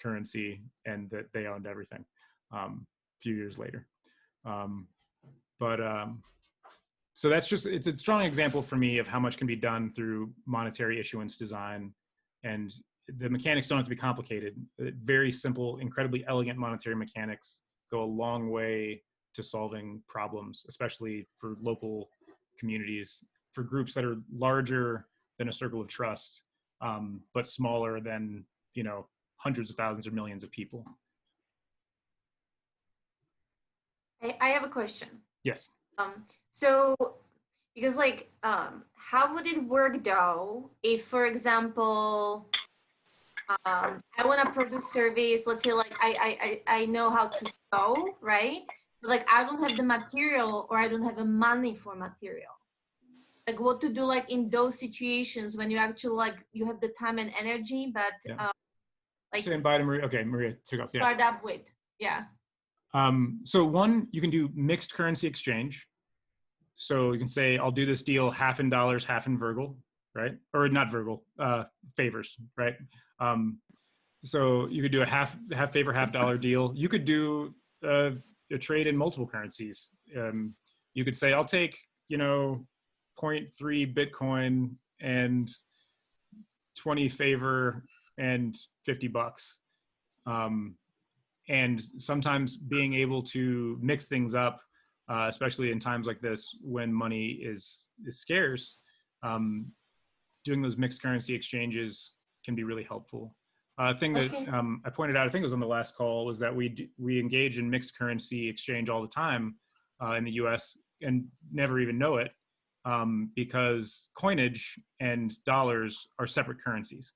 currency, and that they owned everything a few years later. So that's it's a strong example for me of how much can be done through monetary issuance design. And the mechanics don't have to be complicated. Very simple, incredibly elegant monetary mechanics go a long way to solving problems, especially for local communities, for groups that are larger than a circle of trust, but smaller than, hundreds of thousands or millions of people. I have a question. Yes. So, because how would it work though if, for example, I want to produce surveys, let's say I know how to sew, right? But I don't have the material, or I don't have the money for material. What to do in those situations when you actually you have the time and energy, but saying bye to Maria. Okay, Maria took off. Start up with, yeah. So one, you can do mixed currency exchange. So you can say, I'll do this deal half in dollars, half in Virgil, right? Or not Virgil, favors, right? So you could do a half favor, half dollar deal. You could do a trade in multiple currencies. You could say, I'll take, 0.3 Bitcoin and 20 favor and $50. And sometimes being able to mix things up, especially in times like this when money is scarce, doing those mixed currency exchanges can be really helpful. Thing that I pointed out, I think it was on the last call, was that we engage in mixed currency exchange all the time in the US and never even know it, because coinage and dollars are separate currencies.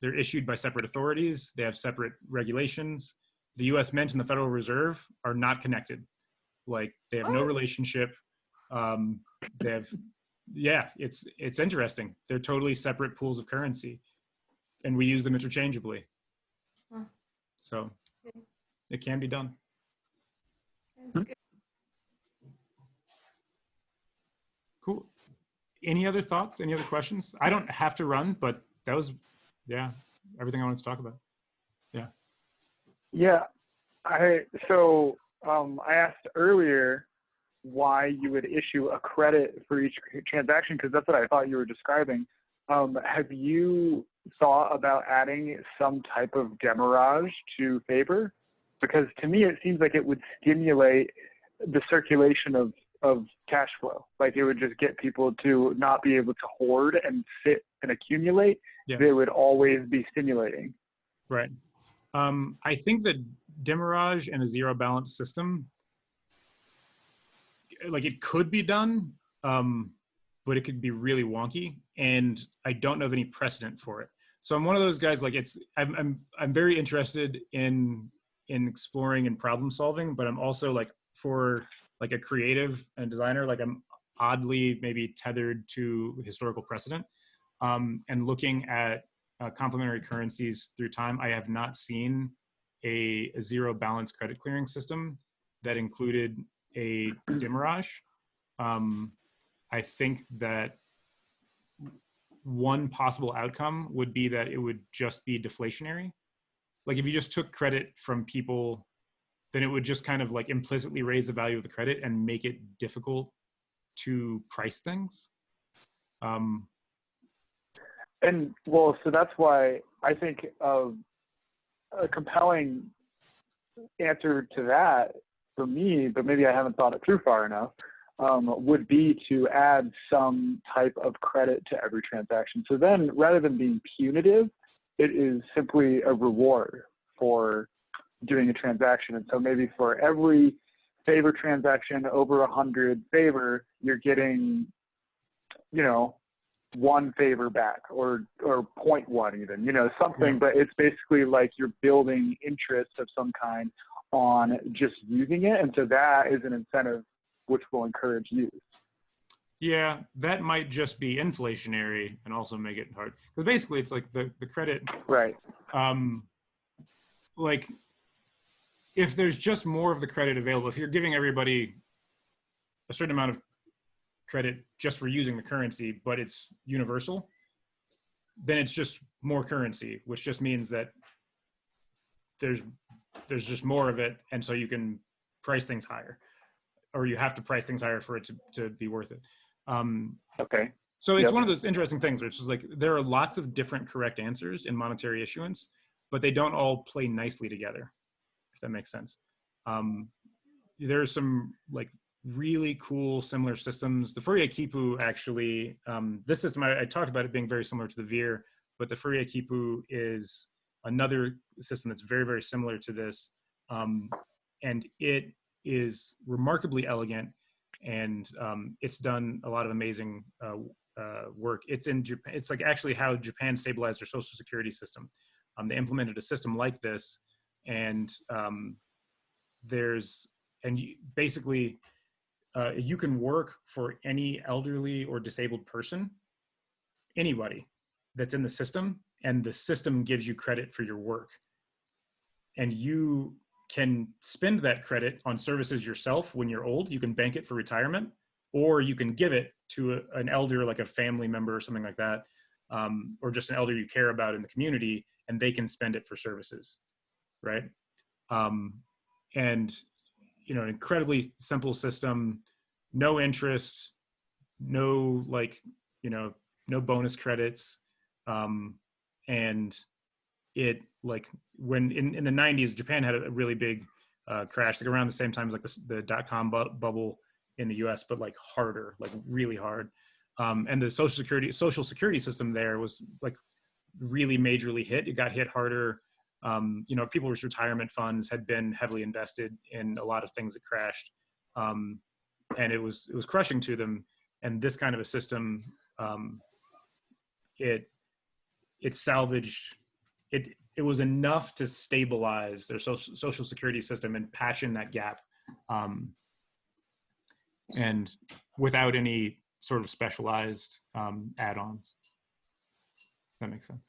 They're issued by separate authorities. They have separate regulations. The US Mint and the Federal Reserve are not connected. They have no relationship. They have, it's interesting. They're totally separate pools of currency, and we use them interchangeably. So it can be done. Cool. Any other thoughts? Any other questions? I don't have to run, but that was, everything I wanted to talk about. Yeah. I asked earlier why you would issue a credit for each transaction, because that's what I thought you were describing. Have you thought about adding some type of demurrage to favor? Because to me, it seems like it would stimulate the circulation of cash flow. It would just get people to not be able to hoard and sit and accumulate. Yeah. They would always be stimulating. Right. I think that demurrage and a zero balance system, it could be done, but it could be really wonky, and I don't know of any precedent for it. So I'm one of those guys, I'm very interested in in exploring and problem solving, but I'm also like, for like a creative and designer, like I'm oddly maybe tethered to historical precedent. And looking at complementary currencies through time, I have not seen a zero balance credit clearing system that included a demurrage. I think that one possible outcome would be that it would just be deflationary. Like if you just took credit from people, then it would just kind of like implicitly raise the value of the credit and make it difficult to price things. And well, so that's why I think a compelling answer to that for me, but maybe I haven't thought it through far enough, would be to add some type of credit to every transaction. So then rather than being punitive, it is simply a reward for doing a transaction. And so maybe for every favor transaction over 100 favor, you're getting, you know, 1 favor back, or 0.1 even, you know, something, but it's basically like you're building interest of some kind on just using it. And so that is an incentive which will encourage use. Yeah, that might just be inflationary and also make it hard. Because basically it's like the credit. Right. Like if there's just more of the credit available, if you're giving everybody a certain amount of credit just for using the currency, but it's universal, then it's just more currency, which just means that there's just more of it, and so you can price things higher, or you have to price things higher for it to be worth it. Okay. So it's one of those interesting things, which is like there are lots of different correct answers in monetary issuance, but they don't all play nicely together, if that makes sense. There are some like really cool similar systems. The Fourier-Quipu actually, this system, I talked about it being very similar to the VIR, but the Fourier-Quipu is another system that's very, very similar to this. And it is remarkably elegant, and it's done a lot of amazing work. It's in Japan. It's like actually how Japan stabilized their social security system. They implemented a system like this, and basically you can work for any elderly or disabled person, anybody that's in the system, and the system gives you credit for your work. And you can spend that credit on services yourself when you're old. You can bank it for retirement, or you can give it to an elder, like a family member or something like that, or just an elder you care about in the community, and they can spend it for services, right? And you know, an incredibly simple system, no interest, no like, you know, no bonus credits. And it like when in the 90s, Japan had a really big crash, like around the same time as like the dot-com bubble in the US, but like harder, like really hard. And the social security system there was like really majorly hit. It got hit harder. You know, people's retirement funds had been heavily invested in a lot of things that crashed, and it was crushing to them. And this kind of a system, it salvaged it. It was enough to stabilize their social security system and patch in that gap, and without any sort of specialized add-ons. That makes sense.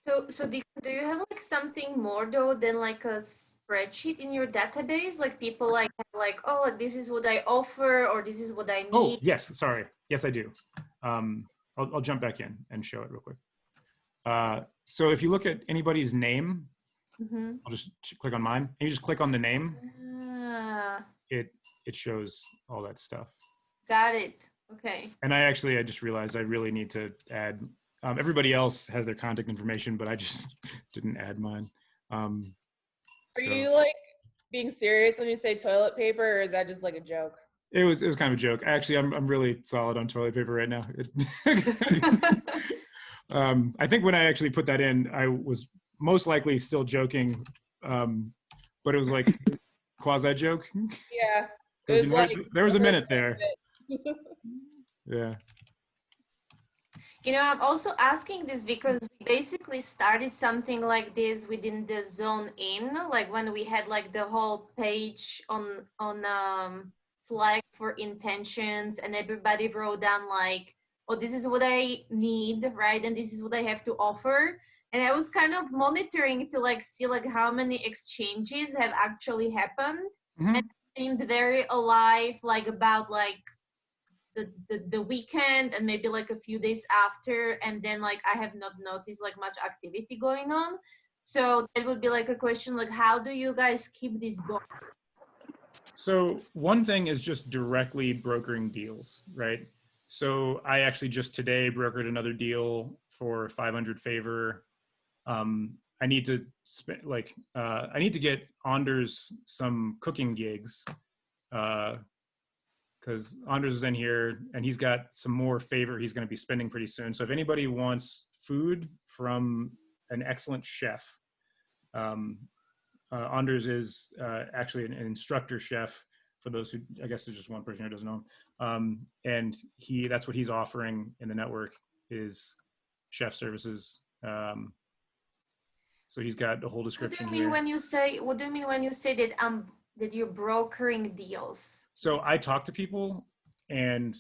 So do you have like something more though than like a spreadsheet in your database? Like people like oh, like this is what I offer, or this is what I need. Oh yes, sorry. Yes, I do. I'll jump back in and show it real quick. So if you look at anybody's name, I'll just click on mine. And you just click on the name. It shows all that stuff. Got it. Okay. And I just realized I really need to add. Everybody else has their contact information, but I just didn't add mine. Are you like being serious when you say toilet paper, or is that just like a joke? It was kind of a joke. Actually, I'm really solid on toilet paper right now. I think when I actually put that in, I was most likely still joking, but it was like quasi joke. Yeah, it was there was a minute there. Yeah. You know, I'm also asking this because we basically started something like this within the zone in, like when we had like the whole page on Slack for intentions, and everybody wrote down like, oh, this is what I need, right? And this is what I have to offer. And I was kind of monitoring to like see like how many exchanges have actually happened. Mm-hmm. And it seemed very alive, like about like the weekend and maybe like a few days after, and then like I have not noticed like much activity going on. So that would be like a question, like how do you guys keep this going? So one thing is just directly brokering deals, right? So I actually just today brokered another deal for 500 favor. I need to spend like I need to get Anders some cooking gigs because Anders is in here and he's got some more favor he's going to be spending pretty soon. So if anybody wants food from an excellent chef, Anders is actually an instructor chef for those who, I guess there's just one person who doesn't know him. And that's what he's offering in the network is chef services. So he's got a whole description here. What do you mean when you say that you're brokering deals? So I talk to people and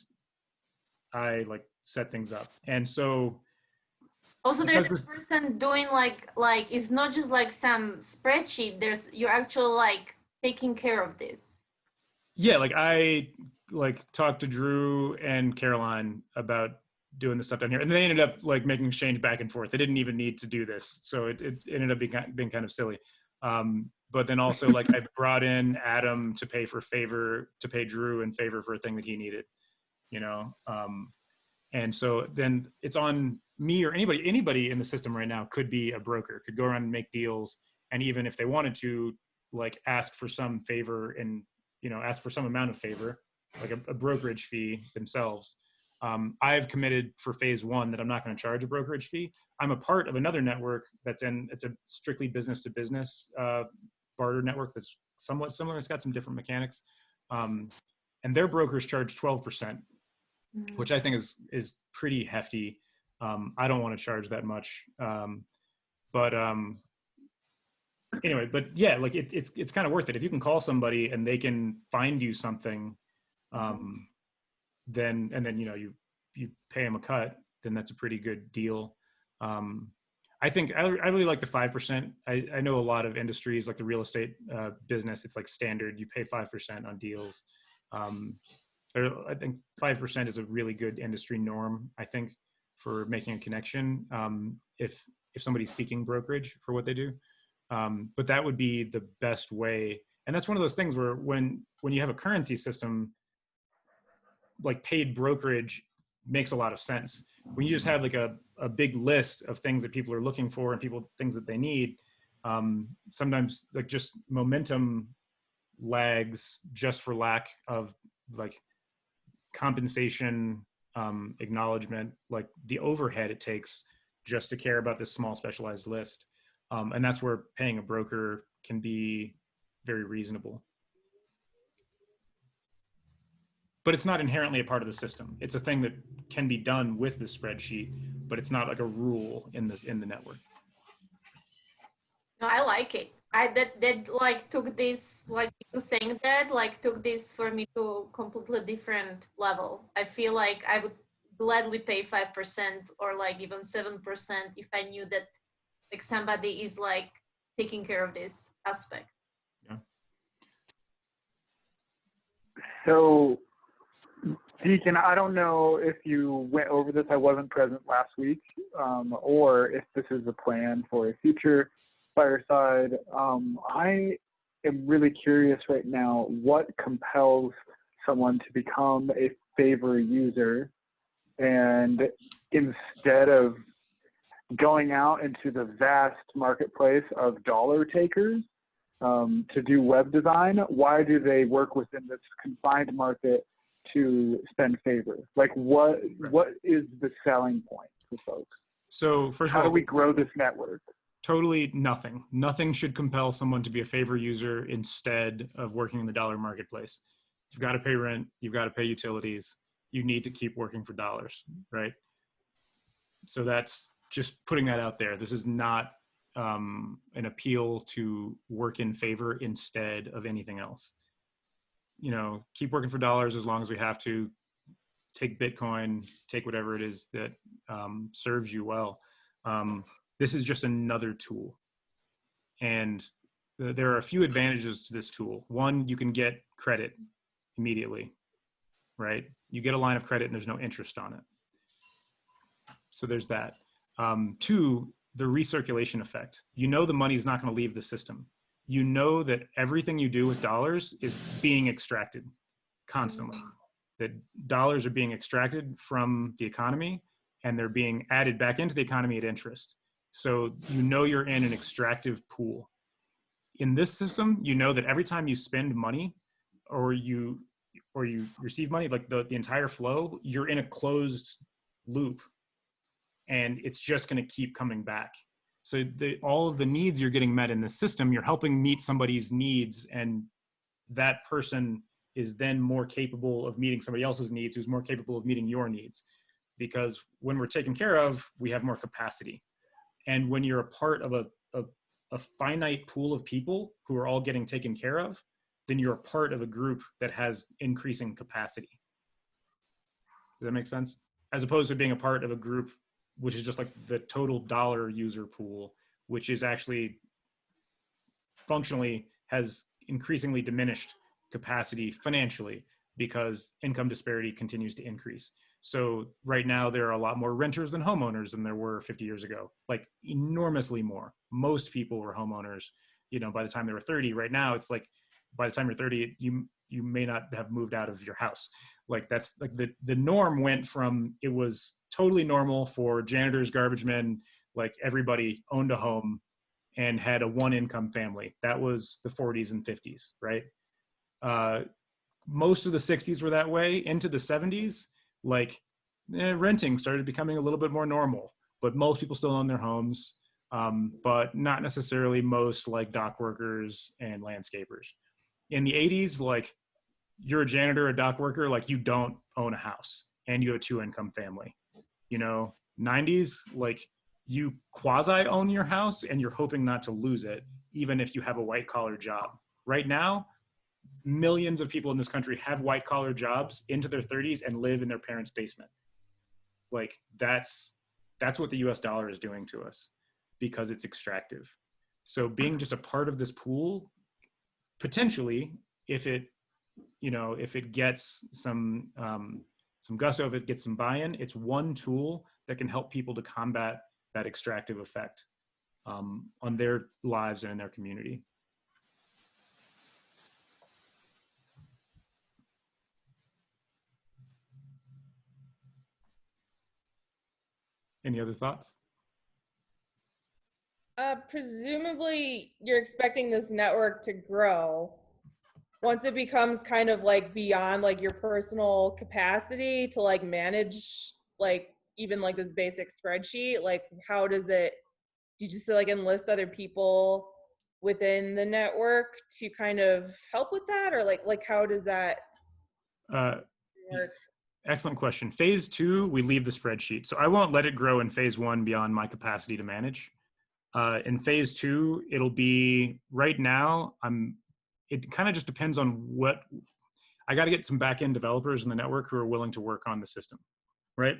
I like set things up. And so also there's a person doing like it's not just like some spreadsheet, you're actually like taking care of this. Yeah, like I like talked to Drew and Caroline about doing the stuff down here, and they ended up like making exchange back and forth. They didn't even need to do this, so it ended up being kind of silly. But then also like I brought in Adam to pay Drew in favor for a thing that he needed, you know. And so then it's on me or anybody in the system right now could be a broker, could go around and make deals, and even if they wanted to, like ask for some favor and ask for some amount of favor, like a brokerage fee themselves. I've committed for phase one that I'm not going to charge a brokerage fee. I'm a part of another network it's a strictly business to business barter network that's somewhat similar. It's got some different mechanics. And their brokers charge 12%, which I think is pretty hefty. I don't want to charge that much. Anyway, but yeah, like it's kind of worth it. If you can call somebody and they can find you something, then you pay them a cut, then that's a pretty good deal. I think I really like the 5%. I know a lot of industries like the real estate business, it's like standard. You pay 5% on deals. I think 5% is a really good industry norm, I think, for making a connection if somebody's seeking brokerage for what they do. But that would be the best way. And that's one of those things where when you have a currency system, like paid brokerage makes a lot of sense. When you just have like a big list of things that people are looking for and things that they need, sometimes like just momentum lags just for lack of like compensation, acknowledgement, like the overhead it takes just to care about this small specialized list. And that's where paying a broker can be very reasonable. But it's not inherently a part of the system. It's a thing that can be done with the spreadsheet, but it's not like a rule in the network. No, I like it. That like took this, like you saying that, like took this for me to a completely different level. I feel like I would gladly pay 5% or like even 7% if I knew that like somebody is like taking care of this aspect. Yeah. So, Deacon, I don't know if you went over this. I wasn't present last week, or if this is a plan for a future fireside. I am really curious right now what compels someone to become a favor user, and instead of going out into the vast marketplace of dollar takers to do web design, why do they work within this confined market to spend favor? Like what is the selling point for folks? So first of all, how do we grow this network? Totally nothing. Nothing should compel someone to be a favor user instead of working in the dollar marketplace. You've got to pay rent. You've got to pay utilities. You need to keep working for dollars, right? So that's just putting that out there. This is not an appeal to work in favor instead of anything else. You know, keep working for dollars as long as we have to. Take Bitcoin, take whatever it is that serves you well. This is just another tool. And there are a few advantages to this tool. One, you can get credit immediately, right? You get a line of credit and there's no interest on it. So there's that. Two, the recirculation effect. You know the money is not going to leave the system. You know that everything you do with dollars is being extracted constantly. That dollars are being extracted from the economy and they're being added back into the economy at interest. So you know you're in an extractive pool. In this system, you know that every time you spend money or you receive money, like the entire flow, you're in a closed loop and it's just going to keep coming back. So all of the needs you're getting met in the system, you're helping meet somebody's needs, and that person is then more capable of meeting somebody else's needs, who's more capable of meeting your needs. Because when we're taken care of, we have more capacity. And when you're a part of a finite pool of people who are all getting taken care of, then you're a part of a group that has increasing capacity. Does that make sense? As opposed to being a part of a group which is just like the total dollar user pool, which is actually functionally has increasingly diminished capacity financially because income disparity continues to increase. So right now there are a lot more renters than homeowners than there were 50 years ago, like enormously more. Most people were homeowners, you know, by the time they were 30. Right now it's like by the time you're 30, you may not have moved out of your house. Like that's like the norm went from, it was totally normal for janitors, garbage men, like everybody owned a home and had a one income family. That was the 40s and 50s, right? Most of the 60s were that way. Into the 70s, like renting started becoming a little bit more normal, but most people still own their homes, but not necessarily most, like dock workers and landscapers. In the 80s, like you're a janitor, a dock worker, like you don't own a house and you have a 2-income family. You know, 90s, like you quasi own your house and you're hoping not to lose it, even if you have a white collar job. Right now, millions of people in this country have white collar jobs into their 30s and live in their parents' basement. Like that's what the US dollar is doing to us because it's extractive. So being just a part of this pool, potentially, if it gets some gusto, if it gets some buy-in, it's one tool that can help people to combat that extractive effect on their lives and in their community. Any other thoughts? Presumably you're expecting this network to grow once it becomes kind of like beyond like your personal capacity to like manage like even like this basic spreadsheet. Like how does it, do you just like enlist other people within the network to kind of help with that, or like how does that work? Excellent question. Phase 2, we leave the spreadsheet. So I won't let it grow in phase 1 beyond my capacity to manage. In phase 2, it'll be, right now, it kind of just depends on what, I got to get some back-end developers in the network who are willing to work on the system, right?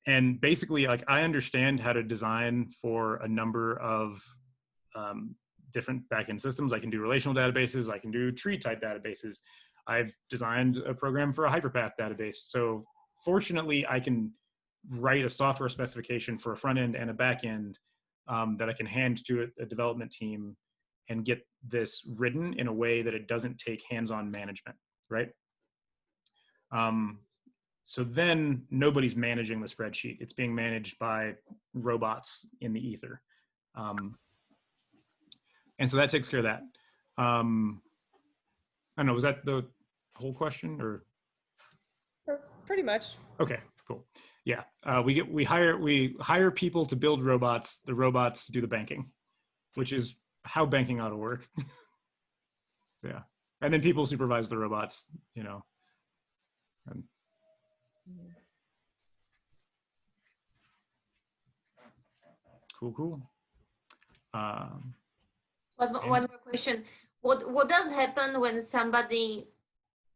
And basically, like I understand how to design for a number of different back-end systems. I can do relational databases. I can do tree-type databases. I've designed a program for a hyperpath database. So fortunately, I can write a software specification for a front end and a back end that I can hand to a development team and get this written in a way that it doesn't take hands-on management, right? So then nobody's managing the spreadsheet. It's being managed by robots in the ether. And so that takes care of that. I don't know, was that the whole question or? Pretty much. Okay, cool. Yeah, we hire people to build robots. The robots do the banking, which is how banking ought to work. Yeah, and then people supervise the robots, you know. And Cool. One more question. What does happen when somebody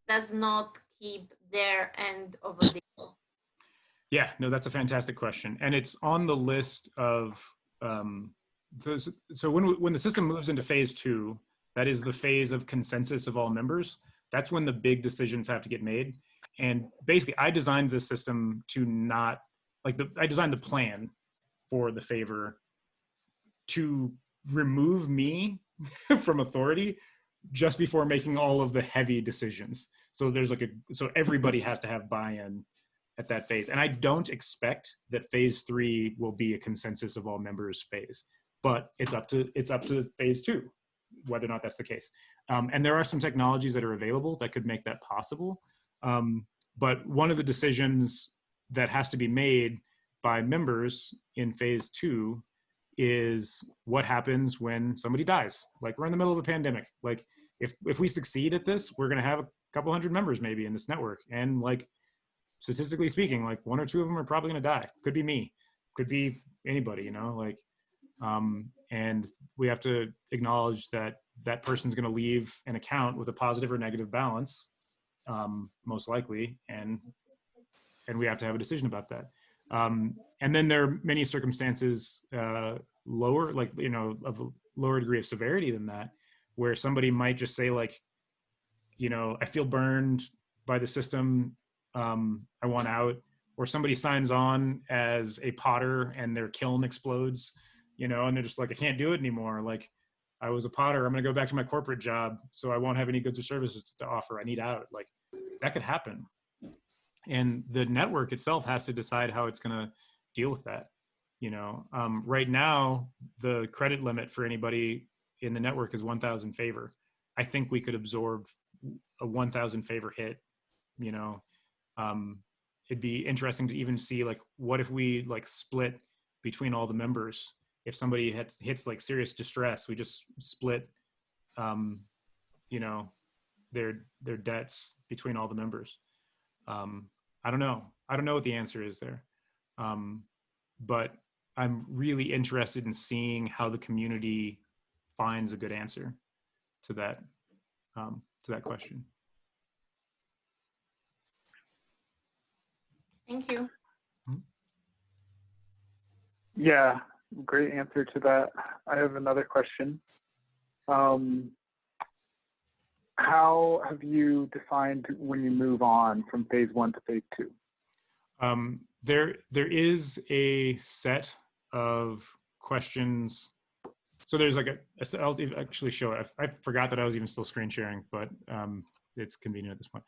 does not keep their end of a deal? Yeah, no, that's a fantastic question, and it's on the list of. So when the system moves into phase 2, that is the phase of consensus of all members. That's when the big decisions have to get made. And basically, I designed this system to not I designed the plan for the favor to remove me from authority just before making all of the heavy decisions. So there's so everybody has to have buy-in at that phase. And I don't expect that phase 3 will be a consensus of all members phase, but it's up to phase 2, whether or not that's the case. And there are some technologies that are available that could make that possible. But one of the decisions that has to be made by members in phase 2 is what happens when somebody dies. Like, we're in the middle of a pandemic. Like, if we succeed at this, we're going to have a couple hundred members maybe in this network. And like, statistically speaking, like 1 or 2 of them are probably going to die. Could be me, could be anybody, like, and we have to acknowledge that that person's going to leave an account with a positive or negative balance, most likely. And we have to have a decision about that. And then there are many circumstances, lower, like, of a lower degree of severity than that, where somebody might just say, like, I feel burned by the system. I want out. Or somebody signs on as a potter and their kiln explodes, and they're just like, I can't do it anymore. Like, I was a potter. I'm going to go back to my corporate job, so I won't have any goods or services to offer. I need out. Like, that could happen. And the network itself has to decide how it's going to deal with that. Right now, the credit limit for anybody in the network is 1,000 favor. I think we could absorb a 1,000 favor hit. It'd be interesting to even see, like, what if we like split between all the members? If somebody hits like serious distress, we just split, their debts between all the members. I don't know what the answer is there. But I'm really interested in seeing how the community finds a good answer to that question. Thank you. Yeah, great answer to that. I have another question. How have you defined when you move on from phase 1 to phase 2? There is a set of questions. So there's like I'll actually show it. I forgot that I was even still screen sharing, but it's convenient at this point.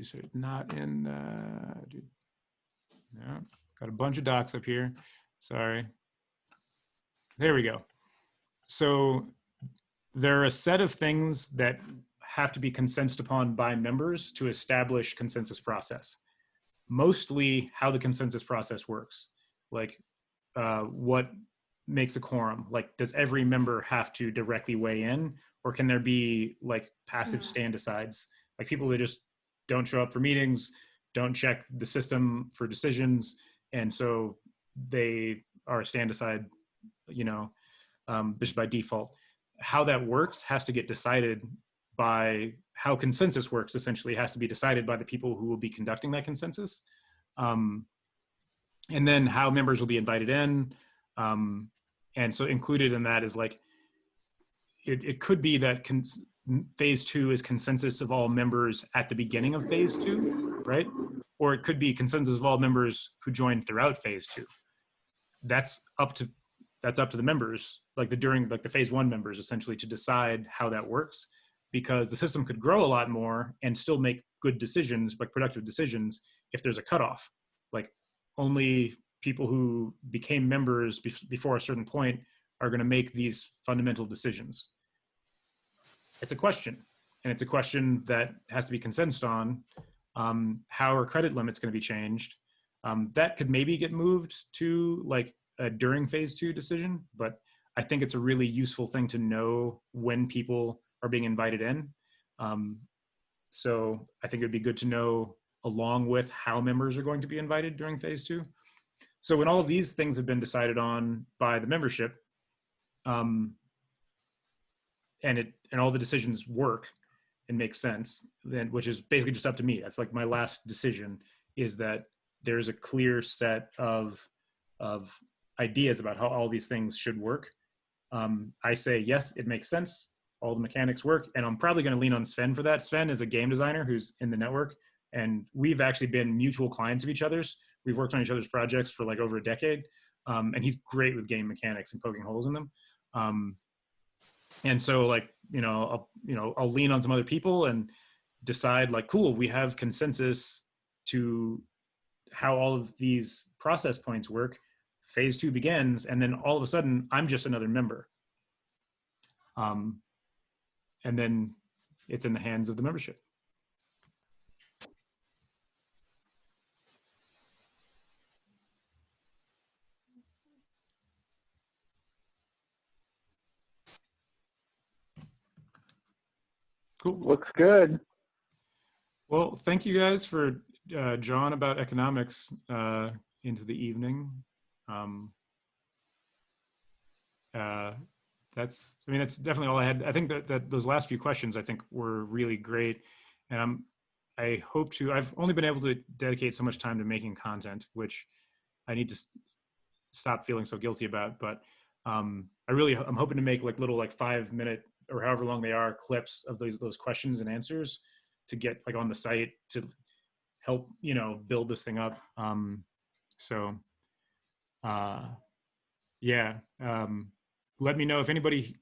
So not in no, got a bunch of docs up here. Sorry. There we go. So there are a set of things that have to be consented upon by members to establish consensus process. Mostly how the consensus process works. Like, what makes a quorum? Like, does every member have to directly weigh in, or can there be like passive stand-asides? Like, people that just don't show up for meetings, don't check the system for decisions, and so they are stand-aside, just by default. How that works has to get decided by how consensus works. Essentially, has to be decided by the people who will be conducting that consensus, and then how members will be invited in. And so included in that is like, it could be that phase 2 is consensus of all members at the beginning of phase 2, right? Or it could be consensus of all members who joined throughout phase 2. That's up to the members, like the phase 1 members, essentially, to decide how that works, because the system could grow a lot more and still make good decisions, like productive decisions, if there's a cutoff. Like, only people who became members before a certain point are going to make these fundamental decisions. It's a question, and it's a question that has to be consensus on. How are credit limits going to be changed? That could maybe get moved to like a during phase 2 decision, but I think it's a really useful thing to know when people are being invited in. So I think it'd be good to know along with how members are going to be invited during phase 2. So when all of these things have been decided on by the membership, and all the decisions work and make sense, then, which is basically just up to me. That's like my last decision, is that there's a clear set of ideas about how all these things should work. I say, yes, it makes sense. All the mechanics work. And I'm probably going to lean on Sven for that. Sven is a game designer who's in the network. And we've actually been mutual clients of each other's. We've worked on each other's projects for like over a decade. And he's great with game mechanics and poking holes in them. And so like, I'll lean on some other people and decide like, cool, we have consensus to how all of these process points work. Phase 2 begins. And then all of a sudden I'm just another member. And then it's in the hands of the membership. Cool. Looks good. Well, thank you guys for John about economics into the evening. That's definitely all I had. I think that those last few questions I think were really great, and I've only been able to dedicate so much time to making content, which I need to stop feeling so guilty about. But I'm hoping to make like little like 5-minute or however long they are clips of those questions and answers to get like on the site to help build this thing up. Let me know if anybody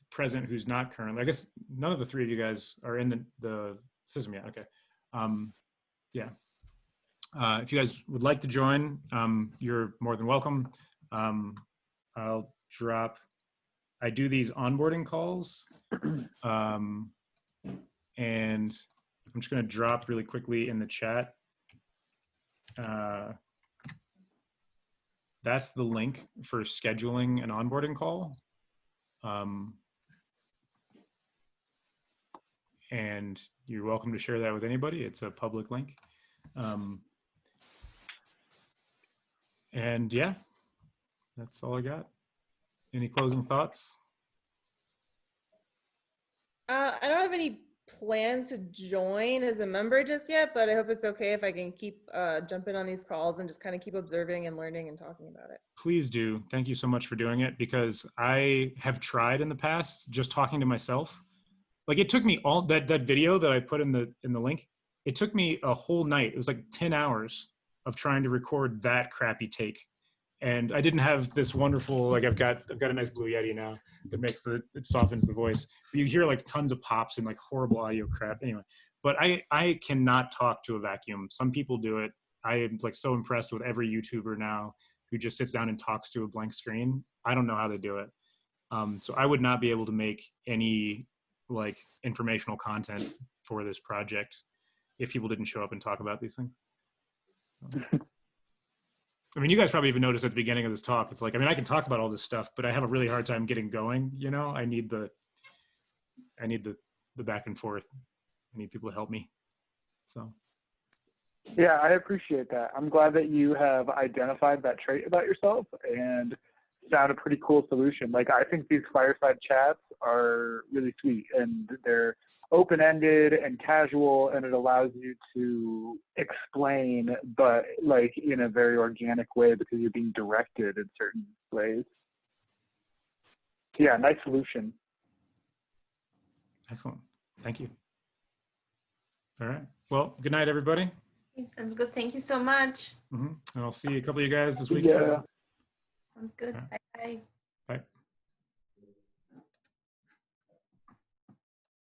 present who's not currently. I guess none of the three of you guys are in the system yet. Okay. If you guys would like to join, you're more than welcome. I do these onboarding calls, and I'm just going to drop really quickly in the chat. That's the link for scheduling an onboarding call. And you're welcome to share that with anybody. It's a public link. And yeah, that's all I got. Any closing thoughts? I don't have any plans to join as a member just yet, but I hope it's okay if I can keep jumping on these calls and just kind of keep observing and learning and talking about it. Please do. Thank you so much for doing it, because I have tried in the past just talking to myself. Like it took me all that video that I put in the link. It took me a whole night. It was like 10 hours of trying to record that crappy take. And I didn't have this wonderful, like I've got a nice Blue Yeti now that it softens the voice. But you hear like tons of pops and like horrible audio crap. Anyway, but I cannot talk to a vacuum. Some people do it. I am like so impressed with every YouTuber now who just sits down and talks to a blank screen. I don't know how they do it. So I would not be able to make any like informational content for this project if people didn't show up and talk about these things. I mean, you guys probably even noticed at the beginning of this talk, it's like, I mean, I can talk about all this stuff, but I have a really hard time getting going. I need the back and forth. I need people to help me. So. Yeah, I appreciate that. I'm glad that you have identified that trait about yourself and found a pretty cool solution. Like, I think these fireside chats are really sweet, and they're open-ended and casual, and it allows you to explain, but like in a very organic way because you're being directed in certain ways. Yeah, nice solution. Excellent. Thank you. All right. Well, good night, everybody. Sounds good. Thank you so much. And I'll see a couple of you guys this week. Yeah. Sounds good. Bye-bye.